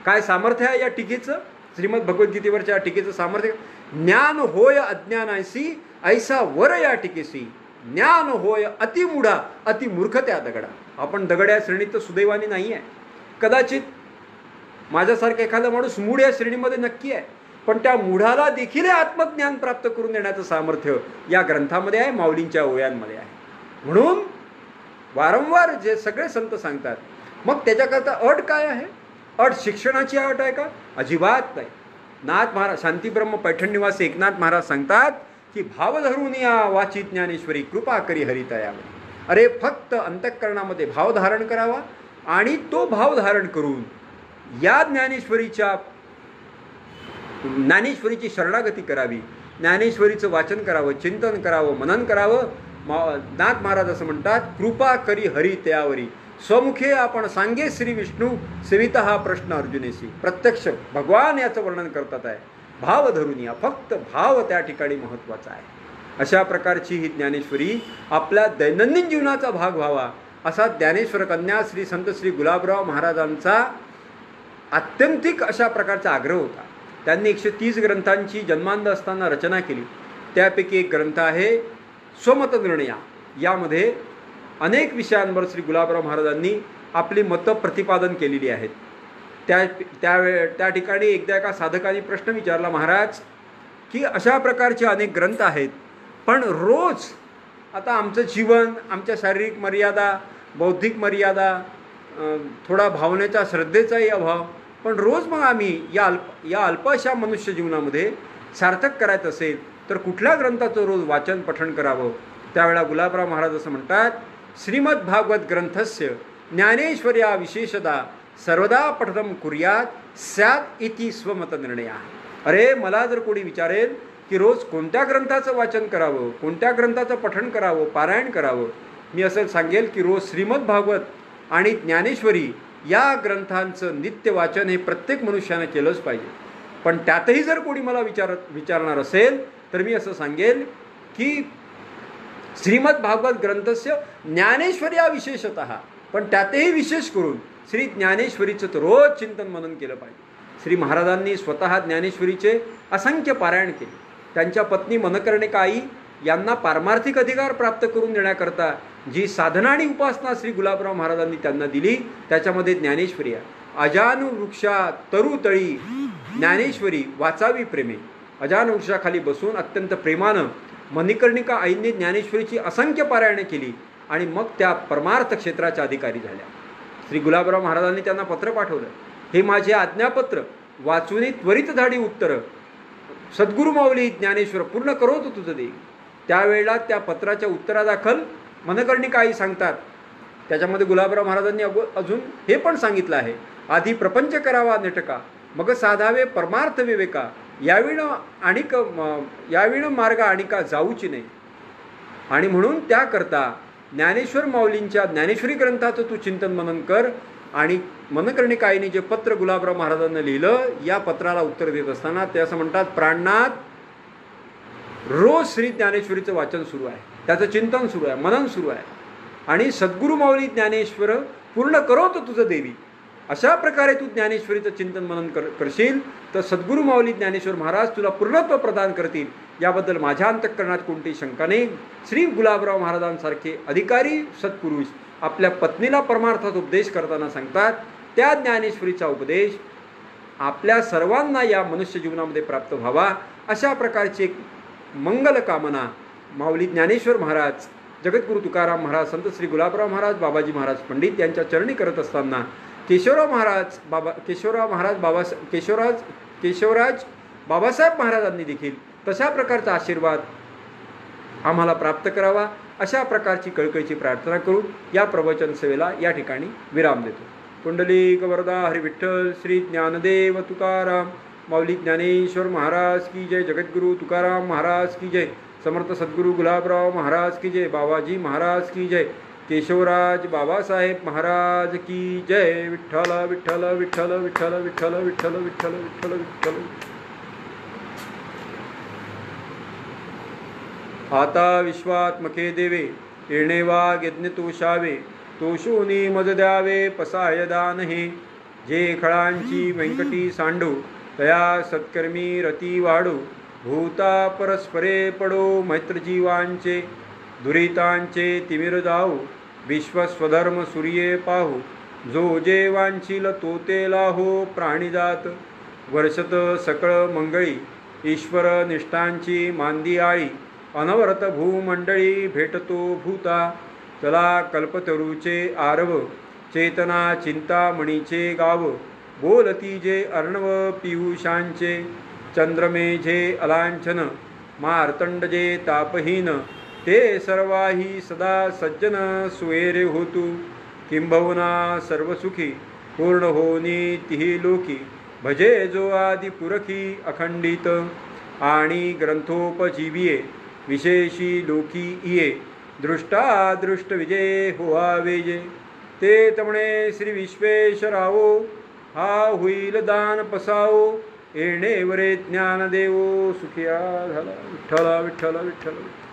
काय सामर्थ्य आहे या टीकेचं, श्रीमद भगवद्गीतेवरच्या टीकेचं सामर्थ्य. ज्ञान होय अज्ञानायसी ऐसा वर या टीकेसी, ज्ञान होय अतिमूढा अतिमूर्ख त्या दगडा. आपण दगड या श्रेणीत तर सुदैवानी नाही आहे. कदाचित माझ्यासारखा एखादा माणूस मूढ या श्रेणीमध्ये नक्की आहे, पण त्या मूढाला देखील आत्मज्ञान प्राप्त करून देण्याचं सामर्थ्य या ग्रंथामध्ये आहे, माऊलींच्या ओव्यांमध्ये आहे. म्हणून वारंवार जे सगळे संत सांगतात, मग त्याच्याकरता अट काय आहे? अट शिक्षणाची अट आहे का? अजिबात नाही. नाथ महाराज, शांतीब्रह्म पैठण निवासी एकनाथ महाराज सांगतात की भाव धरून या वाची ज्ञानेश्वरी कृपा करी हरितयावरी. अरे फक्त अंतःकरणामध्ये भाव धारण करावा आणि तो भाव धारण करून या ज्ञानेश्वरीची शरणागती करावी, ज्ञानेश्वरीचं वाचन करावं, चिंतन करावं, मनन करावं. नाथ महाराज असं म्हणतात, कृपा करी हरी त्यावरी स्वमुखे आपण सांगे श्री विष्णू सेविता हा प्रश्न अर्जुनेशी. प्रत्यक्ष भगवान याचं वर्णन करतात आहे. भाव धरून या, फक्त भाव त्या ठिकाणी महत्त्वाचा आहे. अशा प्रकारची ही ज्ञानेश्वरी आपल्या दैनंदिन जीवनाचा भाग व्हावा असा ज्ञानेश्वर कन्या श्री संत श्री गुलाबराव महाराजांचा आत्यंतिक अशा प्रकारचा आग्रह होता. त्यांनी 130 ग्रंथांची जन्मांध असताना रचना केली. त्यापैकी एक ग्रंथ आहे स्वमत निर्णया. यामध्ये अनेक विषयांवर श्री गुलाबराव महाराजांनी आपली मतं प्रतिपादन केलेली आहेत. त्या ठिकाणी एकदा एका साधकाने प्रश्न विचारला, महाराज की अशा प्रकारचे अनेक ग्रंथ आहेत, पण रोज आता आमचं जीवन, आमच्या शारीरिक मर्यादा, बौद्धिक मर्यादा, थोडा भावनेचा श्रद्धेचाही अभाव, पण रोज मग आम्ही या अल्पशा मनुष्य जीवनामध्ये सार्थक करायचं असेल तर कुठल्या ग्रंथाचं रोज वाचन पठण करावं? त्यावेळा गुलाबराव महाराज असं म्हणतात, श्रीमद भागवत ग्रंथस्य ज्ञानेश्वर्या विशेषदा सर्वदा पठनं कुर्यात स्यात् इति स्वमत निर्णया. अरे मला जर कोणी विचारेल की रोज कोणत्या ग्रंथाचं वाचन करावं, कोणत्या ग्रंथाचं पठण करावं, पारायण करावं, मी असं सांगेल की रोज श्रीमद भागवत आणि ज्ञानेश्वरी या ग्रंथांचं नित्य वाचन हे प्रत्येक मनुष्यानं केलंच पाहिजे. पण त्यातही जर कोणी मला विचारणार असेल तर मी असं सांगेल की श्रीमद भागवत ग्रंथस्य ज्ञानेश्वर्या विशेषतः, पण त्यातही विशेष करून श्री ज्ञानेश्वरीचं तर रोज चिंतन मनन केलं पाहिजे. श्री महाराजांनी स्वतः ज्ञानेश्वरीचे असंख्य पारायण केले. त्यांच्या पत्नी मनकर्णिका आई यांना पारमार्थिक अधिकार प्राप्त करून देण्याकरता जी साधना आणि उपासना श्री गुलाबराव महाराजांनी त्यांना दिली त्याच्यामध्ये ज्ञानेश्वरी आहे. अजानु वृक्षा तरुतळी ज्ञानेश्वरी वाचावी प्रेमे. अजानु वृक्षाखाली बसून अत्यंत प्रेमानं मणिकर्णिका आईंनी ज्ञानेश्वरीची असंख्य पारायणे केली आणि मग त्या परमार्थ क्षेत्राच्या अधिकारी झाल्या. श्री गुलाबराव महाराजांनी त्यांना पत्र पाठवलं, हे माझे आज्ञापत्र वाचून त्वरित धाडी उत्तर सद्गुरु माऊली ज्ञानेश्वर पूर्ण करोत तुझं देई. त्यावेळेला त्या पत्राच्या उत्तरादाखल मनकर्णी काही सांगतात. त्याच्यामध्ये गुलाबराव महाराजांनी अजून हे पण सांगितलं आहे, आधी प्रपंच करावा नेटका, मग साधावे परमार्थ विवेका, याविण मार्ग आणिका जाऊची नाही. आणि म्हणून त्याकरता ज्ञानेश्वर माऊलींच्या ज्ञानेश्वरी ग्रंथाचं तू चिंतन मनन कर. आणि मनकर्णिकाईने जे पत्र गुलाबराव महाराजांना लिहिलं, या पत्राला उत्तर देत असताना ते असं म्हणतात, प्राणनाथ रोज श्री ज्ञानेश्वरीचं वाचन सुरू आहे, त्याचं चिंतन सुरू आहे, मनन सुरू आहे. आणि सद्गुरु माऊली ज्ञानेश्वर पूर्ण करोत तुझं देवी, अशा प्रकारे तू ज्ञानेश्वरीचं चिंतन मनन करशील तर सद्गुरु माऊली ज्ञानेश्वर महाराज तुला पूर्णत्व प्रदान करतील. याबद्दल माझ्या अंतःकरणात कोणतीही शंका नाही. श्री गुलाबराव महाराजांसारखे अधिकारी सत्पुरुष आपल्या पत्नीला परमार्थाचा उपदेश करताना सांगतात, त्या ज्ञानेश्वरीचा उपदेश आपल्या सर्वांना या मनुष्य जीवनामध्ये प्राप्त व्हावा, अशा प्रकारची एक मंगल कामना माऊली ज्ञानेश्वर महाराज, जगद्गुरु तुकाराम महाराज, संत श्री गुलाबराव महाराज, बाबाजी महाराज पंडित यांच्या चरणी करत असताना केशवराज बाबासाहेब महाराजांनी देखील तशा प्रकारचा आशीर्वाद आम्हाला प्राप्त करावा, अशा प्रकारची कळकळीची प्रार्थना करून या प्रवचन सेवेला या ठिकाणी विराम देतो. पुंडलिक वरदा हरी विठ्ठल. श्री ज्ञानदेव तुकाराम माऊली ज्ञानेश्वर महाराज की जय. जगद्गुरु तुकाराम महाराज की जय. समर्थ सद्गुरु गुलाबराव महाराज की जय. बाबाजी महाराज की जय. केशवराज बाबासाहेब महाराज की जय. विठ्ठल विठ्ठल विठ्ठल विठ्ठल विठ्ठल विठ्ठल विठ्ठल विठ्ठल विठ्ठल. आता विश्वात्मके देवे, येणे वाघ यज्ञ तोषावे, तोषोनी मज द्यावे पसाय दान हे. जे खळांची व्यंकटी सांडू, तया सत्कर्मी रती वाढू. भूता परस्परे पडो मैत्रजीवांचे, दुरितांचे तिमिर जाऊ. विश्वस्वधर्म सूर्ये पाहू, जो जे वांछील तो ते लाहो. प्राणीजात वर्षत सकळ मंगळी, ईश्वर निष्ठांची मांदी आळी. अनवरत भूमंडळी भेटतो भूता, चला कल्पतरूचे आरव. चेतना चिंतामणीचे गाव, बोलती जे अर्णव पियुषांचे. चंद्रमेझे अलांछन, मार्तंड जे तापहीन. ते सर्वाही सदा सज्जन सुएरे होतू. किंबहुना सर्वसुखी, पूर्ण होनी तिही लोकी. भजे जो आदि पुरखी अखंडित, आणि ग्रंथोपजीविये. विशेषी लोकी इये, दृष्टादृष्ट विजय होवावे जे. ते तमणे श्री विश्वेश्वरावो, हा होईल दान पसावो. येणे वरे ज्ञान देवो, सुखिया झाला. विठ्ठला विठ्ठला विठ्ठला.